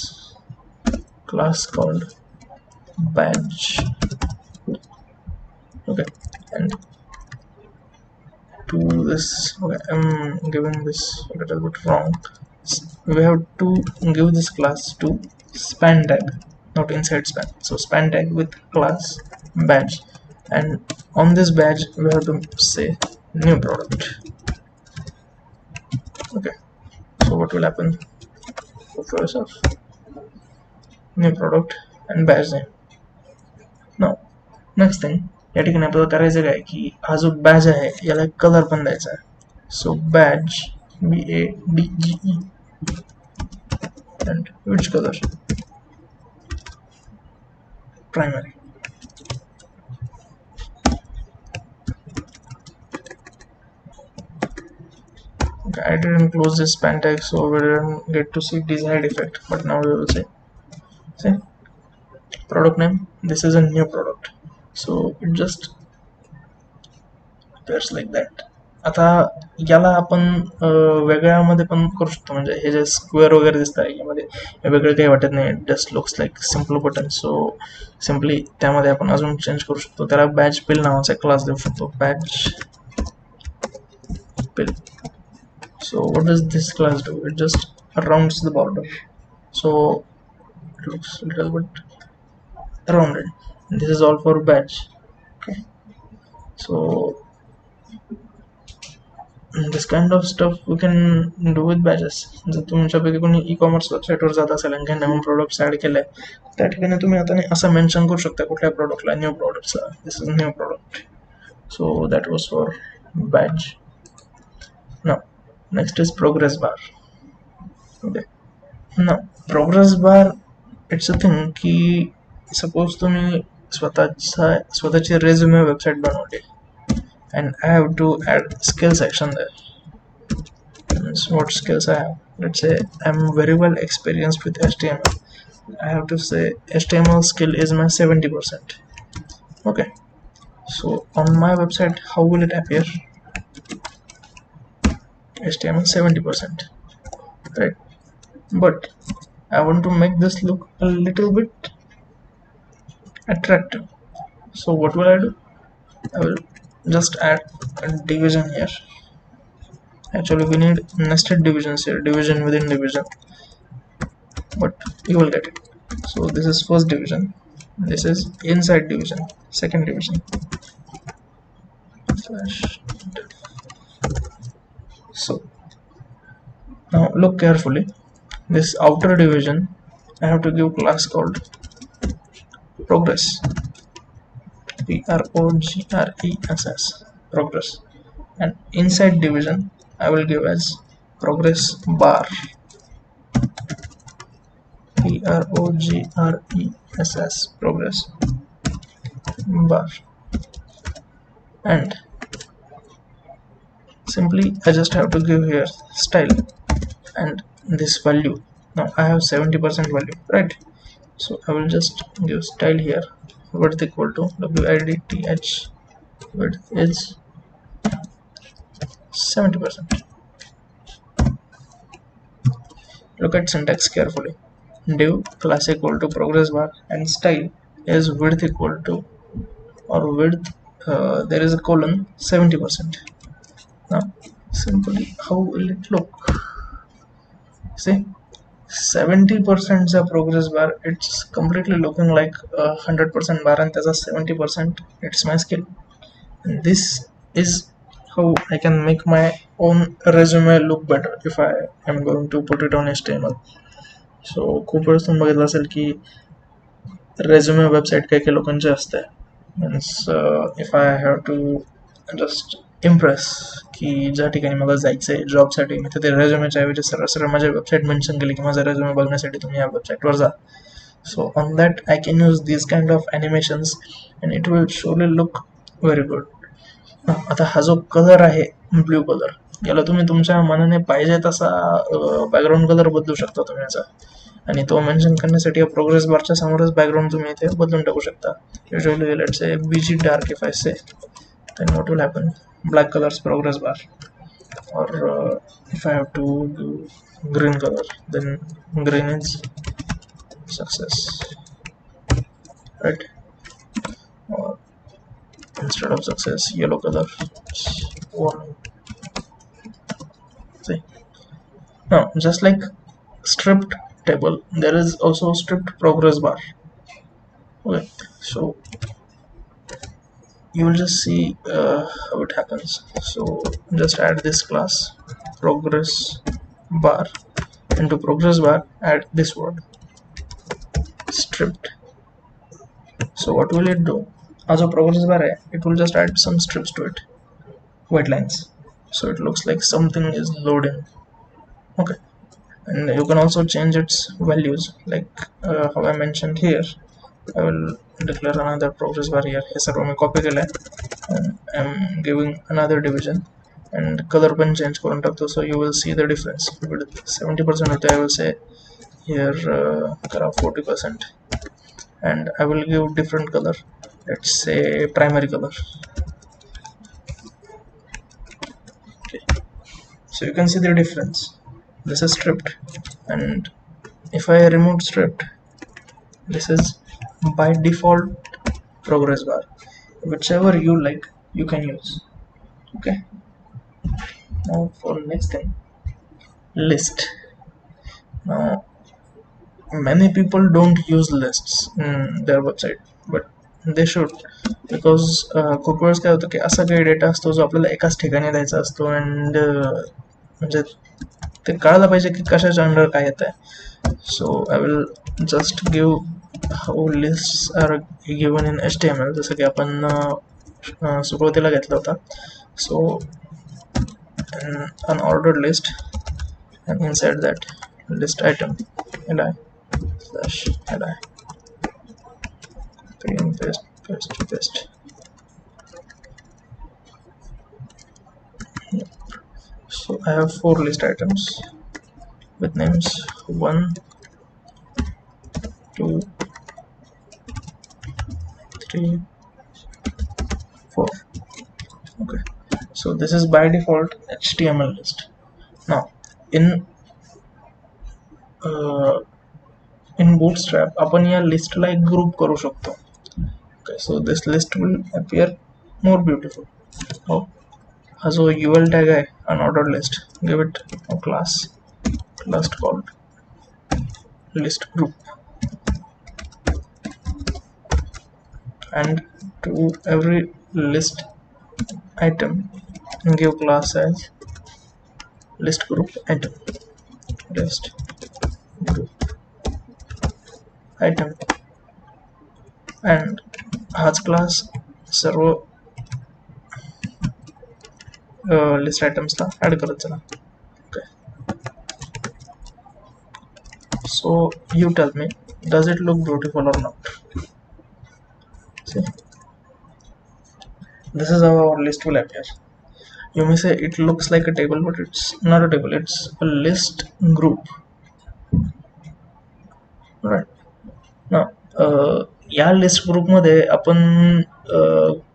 called badge. Okay, and to this, okay, I'm giving this a little bit wrong. We have to give this class to span tag, not inside span. So span tag with class badge, and on this badge we have to say new product. Okay, So what will happen? Go for yourself. New product and badge name. Now next thing, या ठिकाणी आपल्याला करायचं काय की हा जो badge आहे याला एक कलर पण द्यायचा आहे. सो badge BADGE and which color? Primary. Okay, I didn't close this span tag, so we didn't get to see desired effect, but now we will see product name. This is a new product, so it just appears like that. आता याला आपण वेगळ्यामध्ये पण करू शकतो, म्हणजे हे जे square वगैरे दिसत आहे यामध्ये हे वेगळं काही वाटत नाही, just looks like simple button. सो सिम्पली त्यामध्ये आपण अजून चेंज करू शकतो. त्याला बॅज पिल नावाचा क्लास देऊ शकतो, badge pill. So what does this class do? It just rounds the border, so it looks a little bit rounded. And this is all for badge. Okay, so this kind of stuff we can do with badges. जर तुमच्यापैकी कोणी e-commerce वेबसाईटवर जात असेल आणि काही नवीन products add केले त्या ठिकाणी तुम्ही आता असं मेन्शन करू शकता कुठल्या प्रोडक्टला, न्यू प्रोडक्ट्सला, this is new product. So that was for badge. Now next is progress bar. Okay, now progress bar, it's a thing की सपोज तुम्ही स्वतःची रेझ्युमे वेबसाईट बनवली and I have to add skill section there. Means what skills I have? Let's say I'm very well experienced with HTML. I have to say HTML skill is my 70%. Okay, so on my website how will it appear? HTML 70%, right? But I want to make this look a little bit attractive. So what will I do? I will just add a division here. Actually we need nested divisions here, division within division, but you will get it. So this is first division, this is inside division, second division slash. So now look carefully, this outer division I have to give class called progress, PROGRESS, progress. And inside division I will give as progress bar, PROGRESS, progress bar. And simply I just have to give here style and this value. Now I have 70% value, right? So I will just give style here, width equal to width, width is 70%. Look at syntax carefully. Div class equal to progress bar and style is width equal to, or width there is a colon 70%. Now simply how will it look? See, 70% चा progress bar, it's completely looking like 100% bar and there's a 70%, it's my skill. And this is how I can make my own resume look better if I am going to put it on HTML. So खूप वेळेस तुम्ही बघितलं असेल की resume website काही काही लोकांचे असते, means if I have to just impress की ज्या ठिकाणी मला जायचं आहे जॉबसाठी, मी तिथे रेझ्युमेच्या ऐवजी सरळ सरळ माझी वेबसाईट मेन्शन केली की माझा रेझ्युमे बघण्यासाठी तुम्ही या वेबसाईटवर जा. So on that I can use this kind of animations and it will surely look very good. आता हा जो कलर आहे ब्ल्यू कलर, याला तुम्ही तुमच्या मनाने पाहिजे तसा बॅकग्राऊंड कलर बदलू शकता तुम्ही याचा, आणि तो मेन्शन करण्यासाठी प्रोग्रेस बारच्या समोरच बॅकग्राऊंड तुम्ही इथे बदलून टाकू शकता. Usually let's say busy dark if I से, then what will happen? Black colors progress bar, or if I have to do green color, then green is success, right? Or instead of success, yellow color warning. See, now just like stripped table, there is also stripped progress bar. Okay, so you will just see how it happens. So just add this class progress bar, into progress bar add this word stripped. So what will it do? As a progress bar hai, it will just add some strips to it, white lines, so it looks like something is loading. Okay, and you can also change its values, like how I mentioned here. I will declare another progress bar here. हे सर्व मी copy केलंय and I'm giving another division and color पण change करून टाकतो, so you will see the difference. With 70% होते, I will say here करा 40%, and I will give different color, let's say primary color. Okay, so you can see the difference. This is stripped, and if I remove stripped, this is by default progress bar. Whichever you like, you can use. Okay, now for next thing, list. Now many people don't use lists in their website, but they should, because खूप वेळेस काय होतं की असा काही data असतो जो आपल्याला एकाच ठिकाणी द्यायचा असतो, अँड म्हणजे ते कळायला पाहिजे की कशाच्या अंडर काय येत आहे. So I will just give how list are given in HTML, जसं की आपण सुरुवातीला घेतला होता. सो an ordered list, and inside that list item li /li, copy and paste. So I have 4 list items with names 1, 2, 3, 4. Okay, so this is by default HTML list. Now in Bootstrap आपण या लिस्टला एक group करू शकतो. Okay, so this list will appear more beautiful. Oh, हा जो UL tag आहे unordered list, give it a class called list group, and to every list item give class as list group item, list group item, and हाच class सर्व list आयटम्सला add करत चला. Okay, so you tell me, does it look beautiful or not? See, this is how our list will appear. You may say it looks like a table, but it's not a table, it's a list group. Right. Now या list ग्रुपमध्ये आपण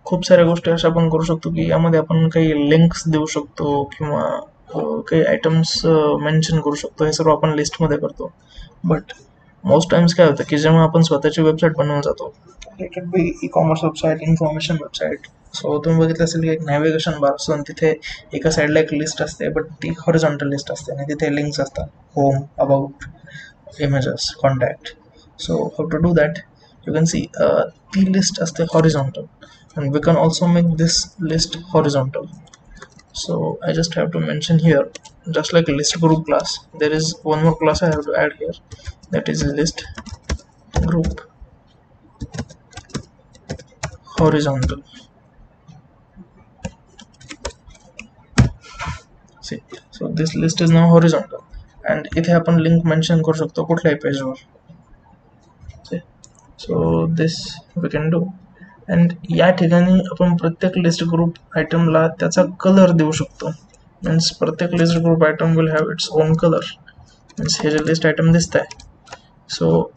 खूप साऱ्या गोष्टी अशा पण करू शकतो की यामध्ये आपण काही लिंक्स देऊ शकतो किंवा काही आयटम्स मेन्शन करू शकतो. हे सर्व आपण लिस्टमध्ये करतो. बट मोस्ट टाइम्स काय होतं की जेव्हा आपण स्वतःची वेबसाईट बनवून जातो, it can be e-commerce website, information website. So तुम्ही बघितलं असेल की एक नॅव्हिगेशन बार असतो आणि तिथे एका साईडला एक लिस्ट असते, बट ती हॉरिझॉन्टल लिस्ट असते आणि तिथे लिंक्स असतात, home, about, images, contact. So how to do that? You can see the list as the horizontal, and we can also make this list horizontal. So I just have to mention here, just like list group class, there is one more class I have to add here, that is list group horizontal. See, so this list is now horizontal, and इथे आपण link mention करू शकतो कुठल्याही पेजवर. So this we can do, and या ठिकाणी आपण प्रत्येक लिस्ट ग्रुप आयटमला त्याचा कलर देऊ शकतो. मीन्स प्रत्येक list group item will have its own colour. Means हे जे लिस्ट आयटम दिसत आहे, so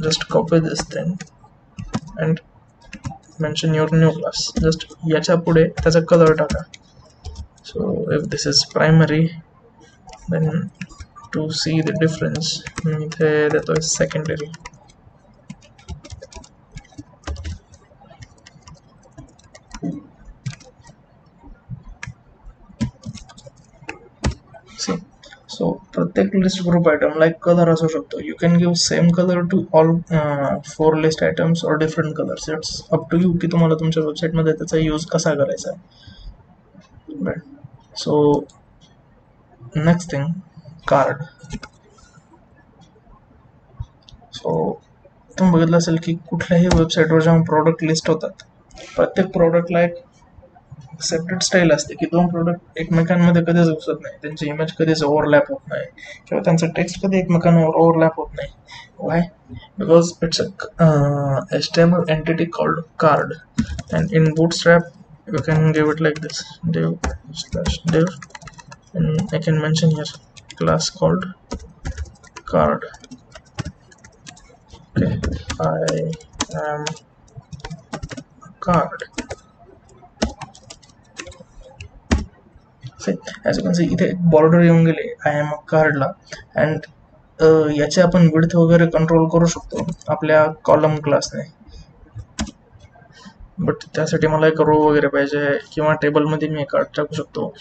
just copy this thing and mention your new class. Just याच्या पुढे त्याचा कलर टाका. So if this is primary, then to see the difference मी इथे देतोय सेकंडरी. सो प्रत्येक लिस्ट ग्रुप आयटमला एक कलर असू शकतो. You can give same colour to all 4 list items or different colours. It's up to you की तुम्हाला तुमच्या वेबसाईटमध्ये त्याचा यूज कसा करायचा आहे. Right. So next thing, card. So तुम्ही बघितलं असेल की कुठल्याही वेबसाईटवर जेव्हा प्रोडक्ट लिस्ट होतात, प्रत्येक प्रोडक्टला एक सेपरेट स्टाईल असते की दोन प्रोडक्ट एकमेकांमध्ये कधीच घुसत नाही, त्यांचे इमेज कधीच ओव्हरलॅप होत नाही किंवा त्यांचं टेक्स्ट कधी एकमेकांवर ओव्हरलॅप होत नाही. Why? Because it's a HTML entity called card, and in Bootstrap you can give it like this, div/div, and I can mention here class called card. Okay, I am a card. As you can see इथे एक border येऊन गेले I am a कार्डला, and याचे आपण width वगैरे control करू शकतो आपल्या कॉलम क्लासने. बट त्यासाठी मला एक रो वगैरे पाहिजे किंवा टेबलमध्ये मी एक कार्ड टाकू शकतो.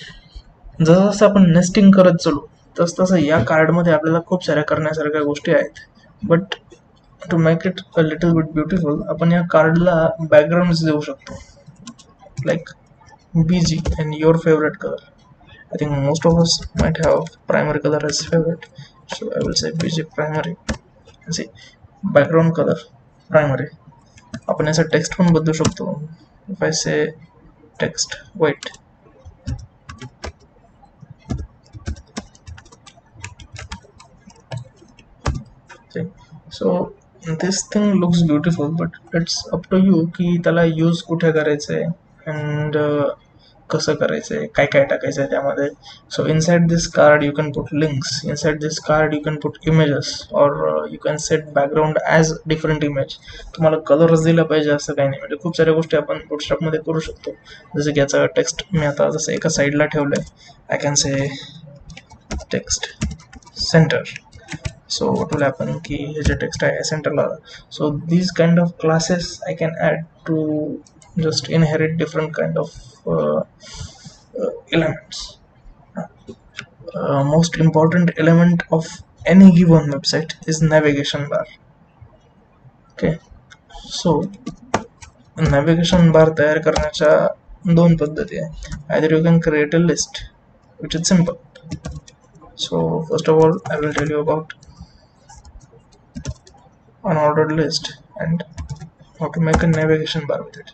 जसं जसं आपण नेस्टिंग करत चालू तस तसं या कार्डमध्ये आपल्याला खूप साऱ्या करण्यासारख्या गोष्टी आहेत. But to make it a little bit beautiful आपण या कार्डला बॅकग्राऊंड देऊ शकतो, like BG and your favorite color. I think most of us might have primary color as favorite, so I will say BG primary. See, background color primary. आपण याचा text पण बदलू शकतो. If I say text white, see, so this thing looks beautiful, but it's up to you की त्याला use कुठे करायचंय and कसं करायचंय, काय काय टाकायचंय त्यामध्ये. So inside this card you can put links, inside this card you can put images, or you can set background as different image. तुम्हाला कलरच दिला पाहिजे असं काही नाही, म्हणजे खूप साऱ्या गोष्टी आपण बुटस्ट्रॅपमध्ये करू शकतो. जसं की याचा टेक्स्ट मी आता जसं एका साईडला ठेवलंय, I can say text center. So what will happen ki हे जे टेक्स्ट आहे सेंटरला. So these kind of classes I can add to just inherit different kind of elements. Most important element of any given website is navigation bar. Okay, so navigation bar तयार करण्याच्या दोन पद्धती आहे. Either you can create a list, which is simple. So first of all I will tell you about unordered list and how to make a navigation bar with it.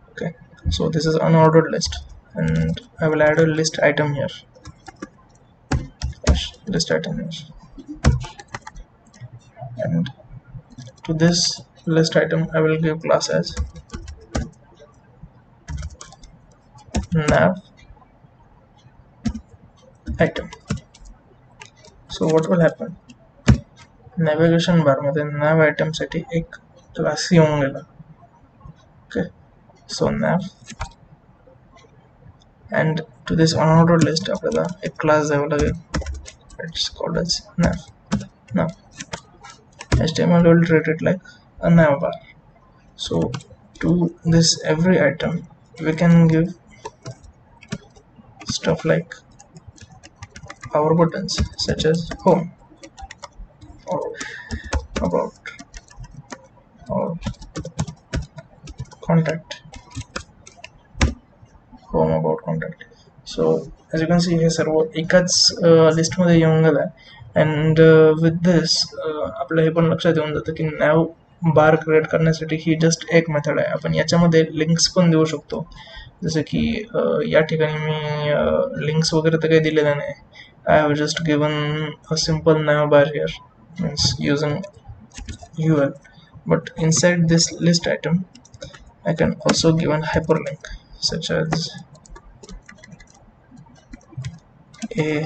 Okay, so this is unordered list and I will add a list item here. List item here, and to this list item I will give class as nav item. So what will happen, navigation बारमध्ये nav item साठी एक class येऊन गेला. Okay, so nav, and to this unordered list आपल्याला एक class द्यावा लागेल. It's called as nav. HTML will treat it like a nav bar. So to this every item we can give stuff like our buttons such as home or about or contact, home, about, contact. So as you can see हे सर्व एकाच list मध्ये येऊन गेला. And with this आपलं हे पण लक्षात येऊन जातं की नॅव बार क्रिएट करण्यासाठी ही जस्ट एक मेथड आहे. आपण याच्यामध्ये लिंक्स पण देऊ शकतो, जसं की या ठिकाणी मी लिंक्स वगैरे तर काही दिलेल्या नाही. I have just given a simple nav bar here, means using UL, but inside this list item I can also give a hyperlink such as a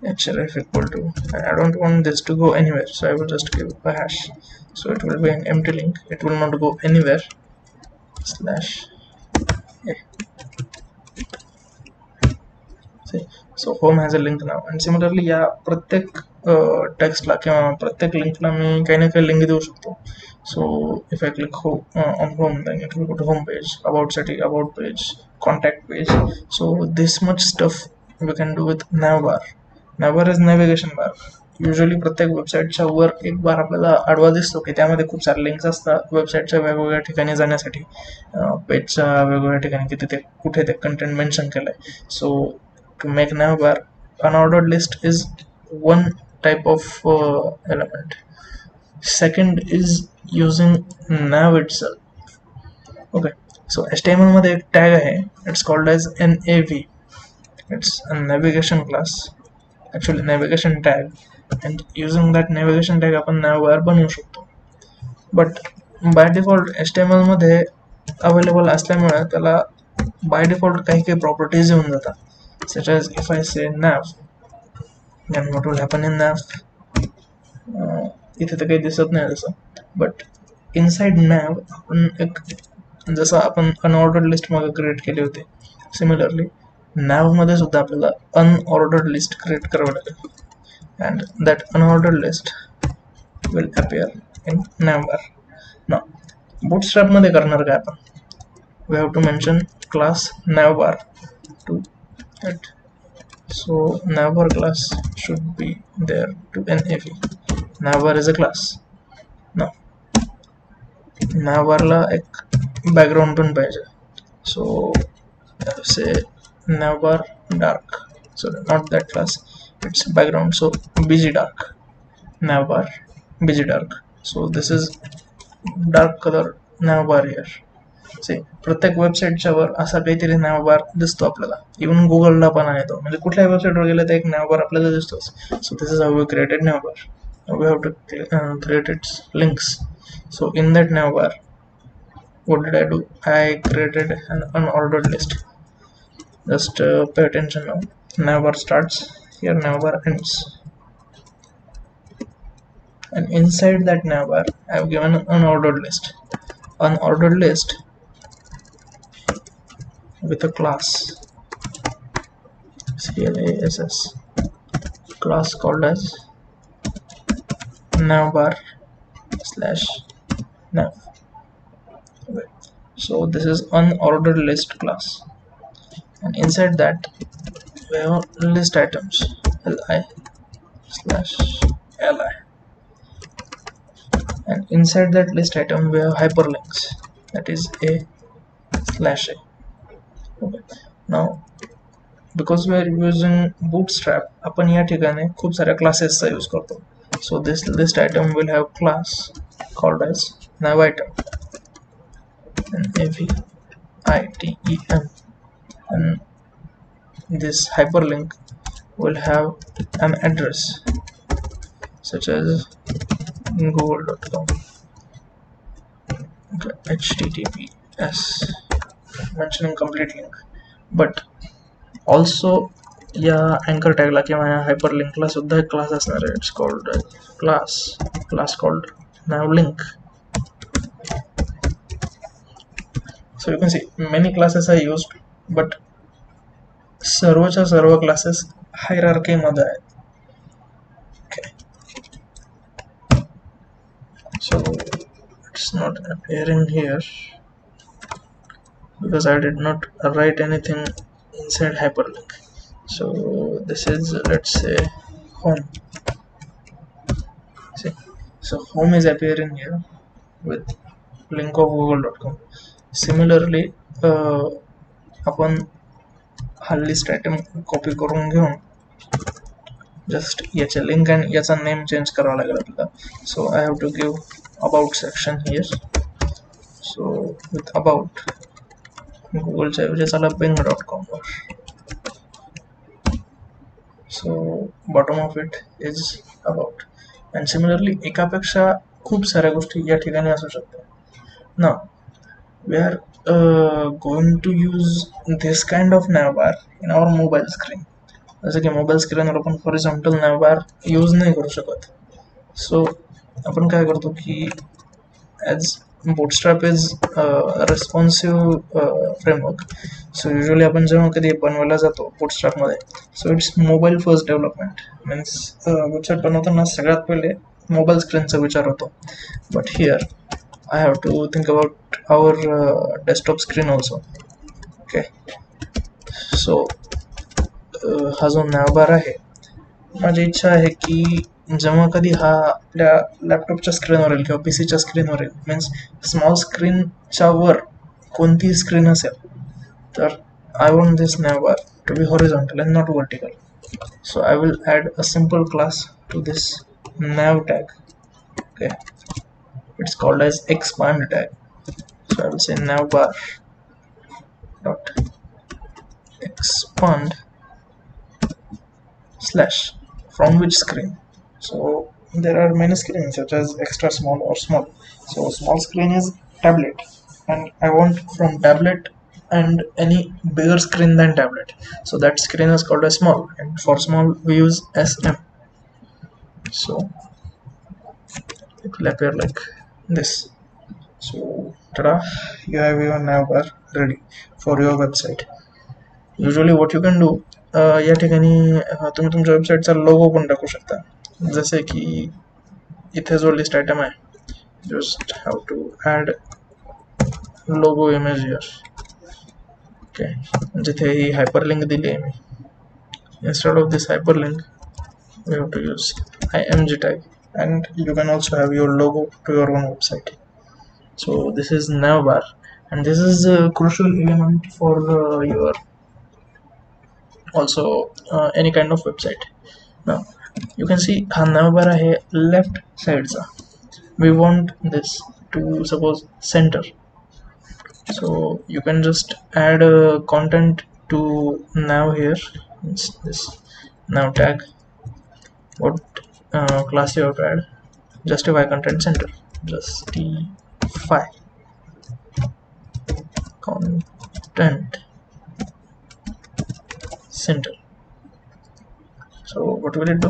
href equal to, and I don't want this to go anywhere, so I will just give a hash, so it will be an empty link, it will not go anywhere, slash a. So home has a link now. And similarly या प्रत्येक टेक्स्टला किंवा प्रत्येक लिंकला मी काही ना काही link देऊ शकतो. So if I click on home then it will go to home page, अबाउटसाठी about page, contact page. So this much stuff we can do with nav bar. nav bar is navigation bar. Usually प्रत्येक वेबसाईटच्या वर एक बार आपल्याला आडवा दिसतो की त्यामध्ये खूप सारे लिंक्स असतात वेबसाईटच्या वेगवेगळ्या ठिकाणी जाण्यासाठी, पेजच्या वेगवेगळ्या ठिकाणी की तिथे कुठे ते कंटेंट मेन्शन केलंय. सो to make nav bar unordered list is one type of element. Second is using nav itself. Okay, so HTML मध्ये एक tag आहे, it's called as nav. It's a navigation class, actually navigation tag, and using that navigation tag आपण navbar बनवू शकतो. But by default HTML मध्ये available असल्यामुळे त्याला by default काही काही properties येऊन जातात, such as if I say nav, then what will happen in nav? इथे तर काही दिसत नाही तसं, बट इनसाइड nav आपण एक जसं आपण अनऑर्डर्ड लिस्ट मध्ये क्रिएट केली होती, सिमिलरली nav मध्ये सुद्धा आपल्याला अनऑर्डर्ड लिस्ट क्रिएट करावी लागेल, and that unordered list will appear in navbar. ना bootstrap मध्ये करणार काय आपण? We have to mention class navbar to it. So navbar class should be there to nav. Navbar is a class. Now navbar ला एक background पण पाहिजे. So say navbar dark. So not that class. It's background. So bg dark. Navbar bg dark. So this is dark color navbar here. See, प्रत्येक वेबसाईटच्या वर असा काहीतरी navbar दिसतो आपल्याला. Even गुगलला पण आहे तो, म्हणजे कुठल्याही वेबसाईटवर गेलं तर एक navbar आपल्याला दिसतोच. So this is how we created navbar. Now we have to create its links. So in that navbar, what did I do? I created an unordered list. Just pay attention now. Navbar starts here, navbar ends, and inside that navbar I have given an unordered list. Unordered list with a class, class, class called as navbar slash nav. Okay. So this is unordered list class, and inside that we have list items, li slash li, and inside that list item we have hyperlinks, that is a slash a. Okay. Now because we are using bootstrap, आपण या ठिकाणी खूप साऱ्या क्लासेसचा use करतो. So this list item will have class called as nav item, navitem, and this hyperlink will have an address such as google.com, okay, https, mentioning complete link. But also या अँकर टॅगला किंवा या हायपरलिंकला सुद्धा एक क्लास असणार आहे. It's called class called navlink. So you can see many classes are used, but सर्वच्या सर्व classes hierarchy मध्ये आहेत. Okay. So it's not appearing here because I did not write anything inside hyperlink. So this is, let's say, home. See, so home is appearing here with link of google.com. Similarly, आपण हा list item copy करून घेऊन just याचे link आणि याचा name change करावा लागेल आपल्याला. So I have to give about section here. So with about गुगलच्या ऐवजी चला bing.com were. So bottom of it is about, and similarly एकापेक्षा खूप साऱ्या गोष्टी या ठिकाणी असू शकतात. Now we are going to use this kind of navbar in our mobile screen. जसं की मोबाईल स्क्रीनवर आपण horizontal navbar यूज नाही करू शकत. So आपण काय करतो की as Bootstrap is responsive framework, so usually आपण जेव्हा कधी बनवायला जातो Bootstrap मध्ये, so it's mobile first development, means Bootstrap बनवताना सगळ्यात पहिले मोबाईल स्क्रीनचा विचार होतो. But here I have to think about our desktop screen also. Okay, so हा जो navbar आहे, माझी इच्छा आहे की जेव्हा कधी हा आपल्या लॅपटॉपच्या स्क्रीनवर येईल किंवा पीसीच्या स्क्रीनवर येईल, मीन्स स्मॉल स्क्रीनच्या वर कोणतीही स्क्रीन असेल, तर I want this navbar to be horizontal and not vertical. So I will add a simple class to this nav tag. Okay, it's called as expand tag. So I will say navbar dot expand slash from which screen. So there are many screens such as extra small or small. So small screen is tablet, and I want from tablet and any bigger screen than tablet. So that screen is called as small, and for small we use SM. So it will appear like this. So tada, you have your navbar ready for your website. Usually what you can do, या ठिकाणी तुम्ही तुमच्या वेबसाईटचा लोगो पण टाकू शकता. जसे की इथे जो लिस्ट आयटम आहे, just have to add logo image here. Okay, जिथे ही hyperlink दिली आहे मी, instead of this hyperlink we have to use img tag, and you can also have your logo to your own website. So this is navbar, and this is a crucial element for your also any kind of website. Now you can see हा navbar आहे left side चा. We want this to suppose center, so you can just add content to nav here. It's this nav tag. What class you have to add? Justify content center. Justify content center. So what will it do?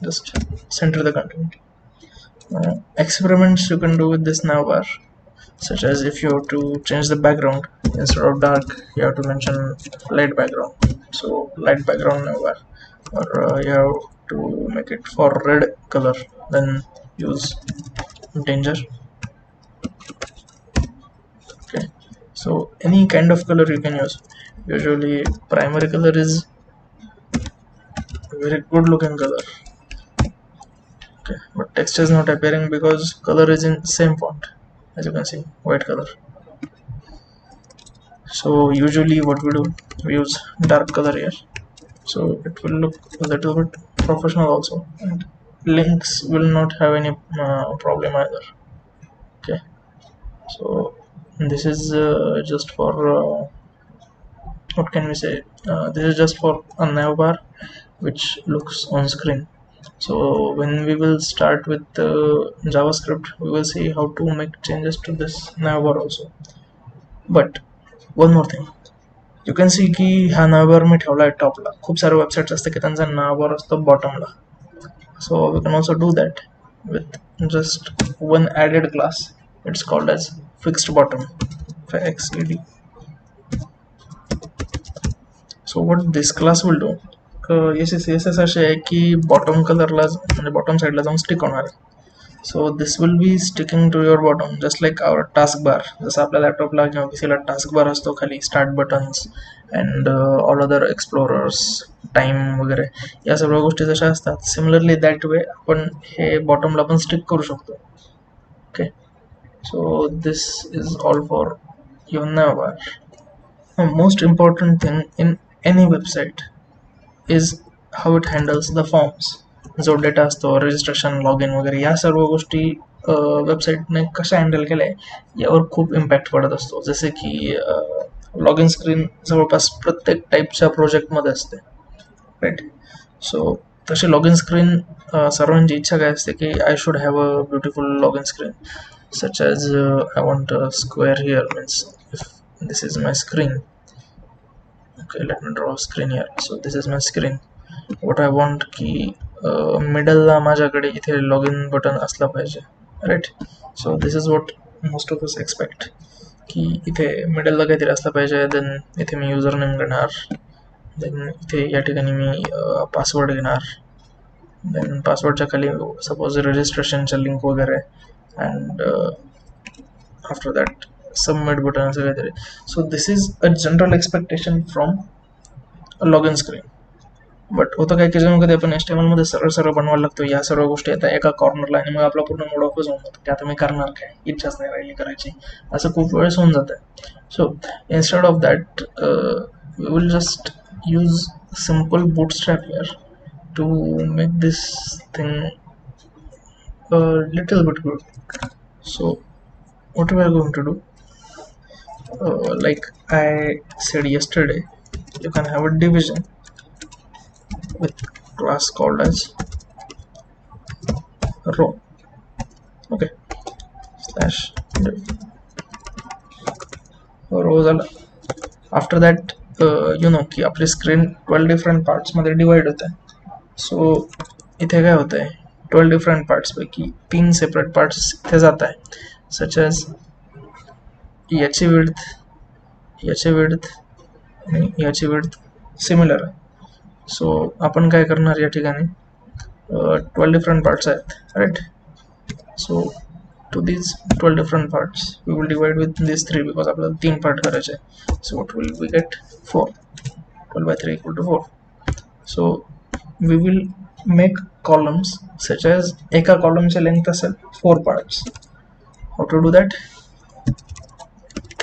Just center the content. Experiments you can do with this navbar, such as if you have to change the background, instead of dark you have to mention light background. So light background navbar, or you have to make it for red color, then use danger. Okay, so any kind of color you can use. Usually primary color is very good looking color. Okay, but text is not appearing because color is in same font, as you can see, white color. So usually what we do, we use dark color here, so it will look a little bit professional also, and links will not have any problem either. Okay, so this is just for what can we say, this is just for a navbar which looks on screen. So when we will start with JavaScript, we will see how to make changes to this navbar also. But one more thing, you can see की हा navbar मी ठेवला आहे टॉपला. खूप सारे websites असते की त्यांचा navbar असतो बॉटमला. So we can also do that with just one added class. It's called as fixed bottom, fixed. So what this class will do, याचे CSS असे आहे की बॉटम कलरला म्हणजे बॉटम साईडला जाऊन स्टिक होणार आहे. So this will be sticking to your bottom, just like our taskbar. जसं आपल्या लॅपटॉपला किंवा पीसीला taskbar असतो खाली, start buttons and all other explorers, time वगैरे या सर्व गोष्टी जशा असतात, सिमिलरली दॅट वे आपण हे बॉटमला पण स्टिक करू शकतो. Okay, so this is all for your navbar. Most important thing in any website is how it handles the forms. जो डेटा असतो, रजिस्ट्रेशन, लॉग इन वगैरे या सर्व गोष्टी वेबसाईटने कशा हँडल केल्या यावर खूप इम्पॅक्ट पडत असतो. जसे की लॉग इन स्क्रीन जवळपास प्रत्येक टाईपच्या प्रोजेक्टमध्ये असते, राईट. सो तशी लॉग इन स्क्रीन सर्वांची इच्छा काय असते की I should have a beautiful log in screen, such as I want a square here, means if this is my screen. Okay, let me draw a screen here. So this is my screen. What I want की मिडलला माझ्याकडे इथे log in button असला पाहिजे, right. So this is what most of us expect, की इथे मिडलला काहीतरी असलं पाहिजे. देन इथे मी युजर नेम घेणार, देन इथे या ठिकाणी मी पासवर्ड घेणार, देन पासवर्डच्या खाली सपोज रजिस्ट्रेशनच्या लिंक वगैरे, and after that submit button असं काहीतरी. So this is a general expectation from a login screen. But होतं काय की जेव्हा कधी आपण HTML मध्ये सरळ सरळ बनवायला लागतो या सर्व गोष्टी येतात एका कॉर्नरला, आणि मग आपला पूर्ण मूड ऑफच होऊन जातो की आता मी करणार काय, इच्छाच नाही राहिली करायची, असं खूप वेळेस होऊन जातं. So instead of that we will just use simple bootstrap here to make this thing a little bit good. So what we are going to do, like I said yesterday, you can have a division with class called as row. Okay, slash div row झाला. After that you know की आपली screen 12 different parts मध्ये divide होते हैं. सो इथे काय होत आहे, 12 डिफरंट पार्ट्स पैकी 3 सेपरेट पार्ट्स इथे जात आहे, सच एज याची विड्थ आणि याची विड्थ सिमिलर आहे. सो आपण काय करणार या ठिकाणी, 12 डिफरंट पार्ट्स आहेत, right. So to these 12 different parts we will divide with these 3 because आपल्याला 3 पार्ट करायचे आहे. So what will we get? 4. 12 by 3 equal to 4. So we will make columns such as एका कॉलमची लेंथ असेल 4 parts. How to do that?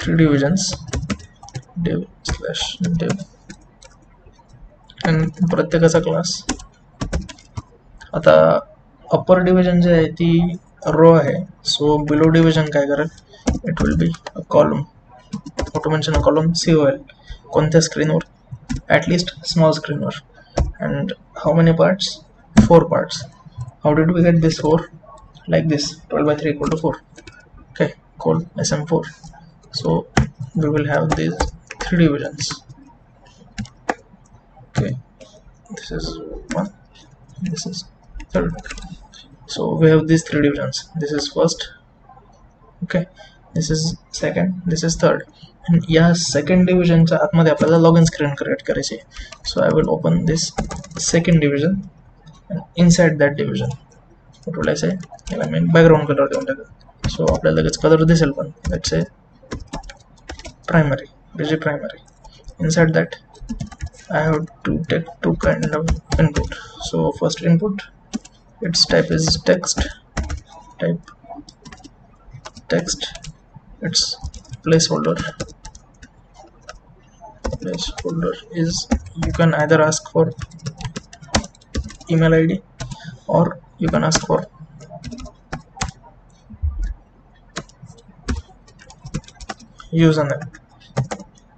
3 divisions, div slash div, and प्रत्येकाचा class. आता अपर division जे आहे ती रो आहे. सो बिलो डिव्हिजन काय करेल, it will be a column. Auto mention a column COL. कोणत्या स्क्रीनवर, ॲटलिस्ट स्मॉल स्क्रीनवर. And how many parts, 4 parts. How did we get this 4? Like this, 12 by 3 equal to 4. Okay, call SM4. So we will have these 3 divisions. Okay, this is 1, this is 3rd. So we have these 3 divisions. This is first, okay, this is second, this is third. And या second division च्या आतमध्ये आपल्याला login screen create करायची आहे. So I will open this second division and inside that division what will I say, याला मी background colour देऊन टाकेल. सो आपल्याला लगेच कलर दिसेल, पण let's say primary, BG primary. inside that I have to take 2 kind of input. So first input, its type is text, type text, its placeholder is, you can either ask for email ID or you can ask for username.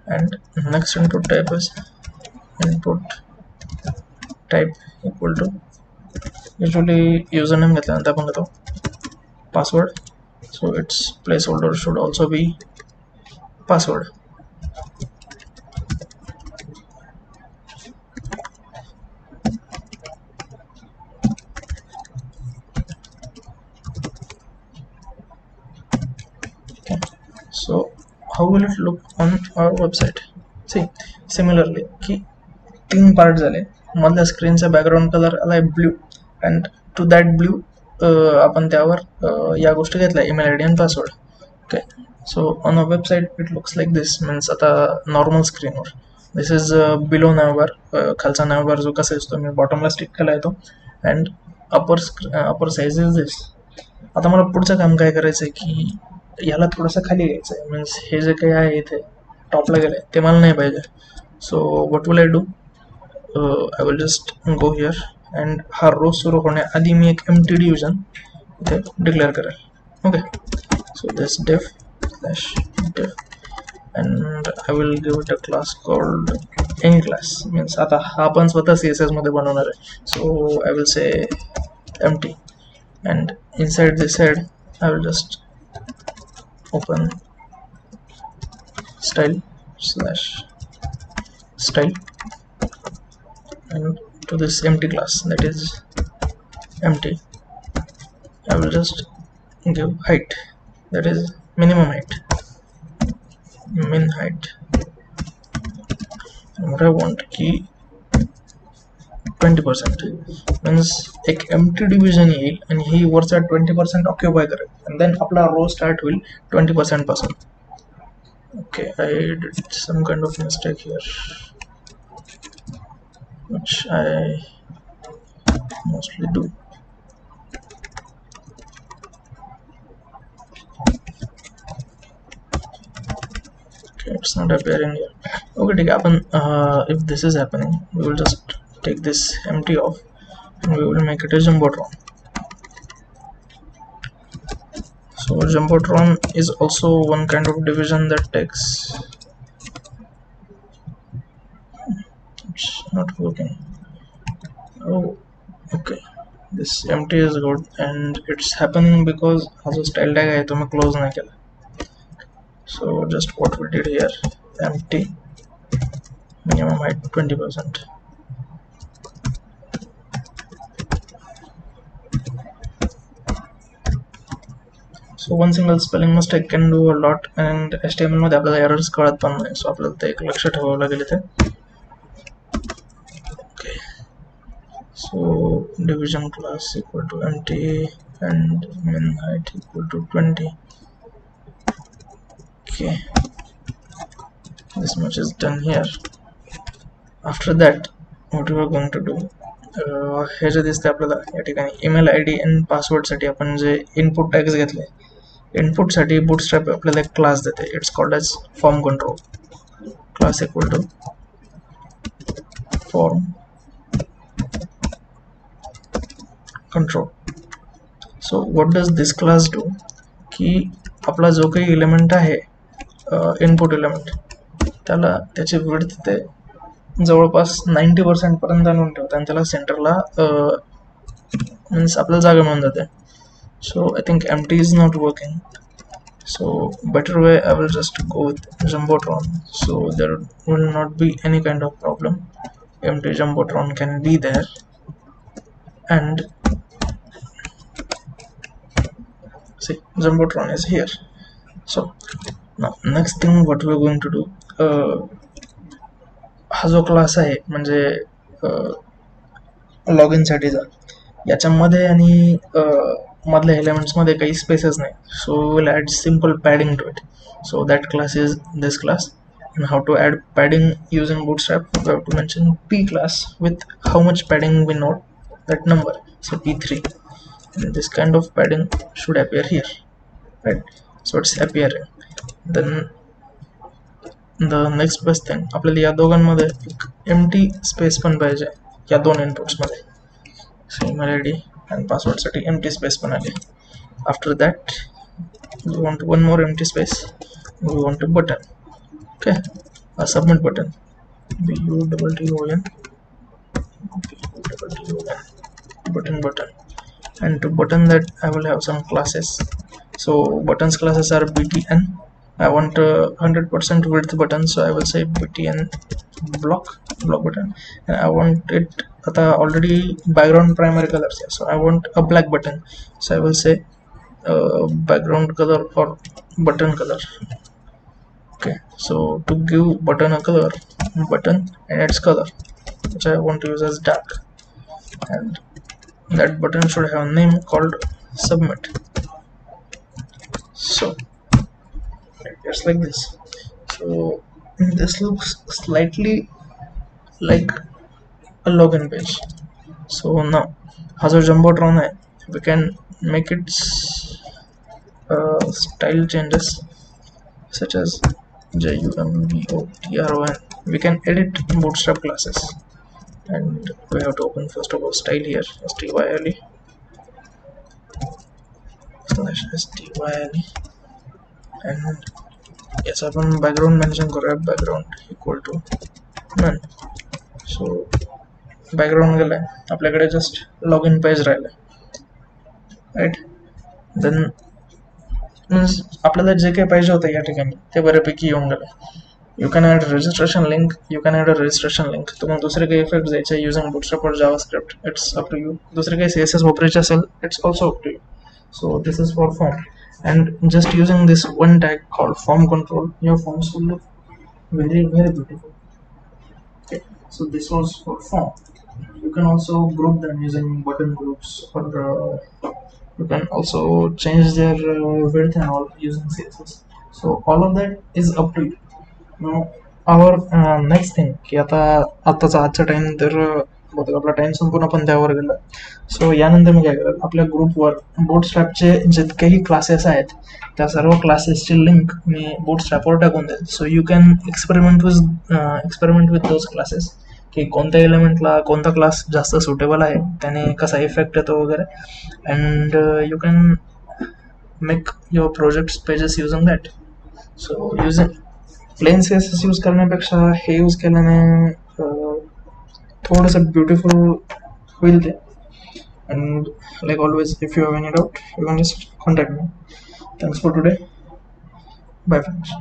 And next input type is input type equal to, usually username घेतल्यानंतर आपण घेतो password. So its placeholder should also be password. Okay, so how will it look on our website? See, similarly की 3 part झाले, मधल्या स्क्रीनचा background colour आलाय blue, and to that blue आपण त्यावर या गोष्टी घेतल्या, ईमेल आयडी आणि password. Okay, so on a website it looks like this. Means आता नॉर्मल स्क्रीनवर दिस इज बिलो नॅवबार, खालचा नॅवबार जो कसा असतो मी बॉटमला स्टिक केला येतो, and upper size is this. आता मला पुढचं काम काय करायचं आहे की याला थोडंसं खाली घ्यायचं आहे. मीन्स हे जे काही आहे इथे टॉपला गेलं आहे ते मला नाही पाहिजे. So what will I do, I will just go here and हा रो सुरू होण्याआधी मी एक एम्प्टी डिव्हिजन इथे डिक्लेअर करेल. Okay, so this div slash div and I will give it a class called any class. Means आता हा आपण स्वतः CSS मध्ये बनवणार आहे. So I will say empty and inside this head I will just open style slash style and to this empty class that is empty I will just give height, that is minimum height, min height, and what I want key 20%. means एक empty division येईल आणि ही वरचा 20% occupy करेल, and then आपला रो start होईल 20% पासून. Okay, I did some kind of mistake here which I mostly do. it's not appearing here. Okay, ठीक है, अपन if this is happening, we will just take this empty off and we will make it a jumbotron. So jumbotron is also one kind of division that takes, it's not working. Oh, okay, this empty is good and it's happening because as a style tag है तो मैं close नहीं किया. So just what we did here, empty, minimum height 20%. So one single spelling mistake can do a lot, and HTML मध्ये आपल्याला errors कळत पण नाही, so आपल्याला ते एक लक्ष ठेवावं लागेल इथे. Okay, so division class equal to empty and min height equal to 20. Okay, this much is done here. After that, what we are going to do, हे जे दिसते आपल्याला या ठिकाणी ईमेल आयडी आणि पासवर्ड साठी आपण जे इनपुट टॅग्स घेतले, input साठी बूटस्ट्रॅप आपल्याला एक क्लास देते, it's called as form control. Class equal to form control. So what does this class do, की आपला जो काही एलिमेंट आहे इनपुट एलिमेंट, त्याला त्याची विड्थ ते जवळपास 90% पर्यंत आणून ठेवतात आणि त्याला सेंटरला मीन्स आपल्याला जागा मिळून जाते. So I think empty is not working, so better way I will just go with jumbotron, so there will not be any kind of problem. Empty jumbotron can be there, and see, jumbotron is here. So now next thing what we are going to do, हा जो class आहे म्हणजे login साठीचा, याच्यामध्ये आणि मधल्या elements मध्ये काही स्पेसेस नाही, so will add simple padding to it. So that class is this class. And how to add padding using Bootstrap, we have to mention p class with how much padding we know, that number, so p3, and this kind of padding should appear here, right? So it's appearing. Then the next best thing, आपल्याला या दोघांमध्ये एक empty space पण पाहिजे या दोन inputs मध्ये. So email id and password साठी empty space पण आले. After that we want one more empty space, we want a button. Okay, a submit button, button, button, and to button that I will have some classes. So buttons classes are btn. I want 100% width button, so I will say btn block button, and I want it already background primary colors here, so I want a black button, so I will say background color or button color. Okay, so to give button a color, button and its color, which I want to use as dark, and that button should have a name called submit. So it's like this. So this looks slightly like a login page. So now as a jumbotron hai, we can make its style changes such as jumbotron. We can edit bootstrap classes, and we have to open first of all style here, style /style, and yes, आपण background mention करूया, background equal to none. So background गेलाय, आपल्याकडे just login page राहिलाय, right? Then means आपल्याला जे काही पाहिजे होतं या ठिकाणी ते बऱ्यापैकी येऊन गेलं. You can add registration link, you can add a registration link. तुम्हाला दुसरे काही इफेक्ट द्यायचे using Bootstrap or JavaScript, it's up to you. दुसरे काही CSS वापरायचे असेल, it's also up to you. So this is for form, and just using this one tag called form control, your forms will look very beautiful. Okay, so this was for form. You can also group them using button groups, or you can also change their width and all using CSS. So all of that is up to you. Now our next thing, की आताचा आजचा time तर बहुतेक आपला time संपून आपण त्यावर गेलो. सो यानंतर मी काय करेल, आपल्या ग्रुपवर बूटस्ट्रॅपचे जितकेही क्लासेस आहेत त्या सर्व क्लासेसची लिंक मी बूटस्ट्रॅपवर टाकून देईल. So you can experiment with those classes, की कोणत्या एलिमेंटला कोणता क्लास जास्त सुटेबल आहे, त्याने कसा इफेक्ट येतो वगैरे. And you can make your projects pages using that. So using plain CSS use करण्यापेक्षा हे यूज केल्याने थोडंसं ब्युटिफुल होईल ते. And like always, if you have any doubt, you can just contact me. Thanks for today. Bye friends.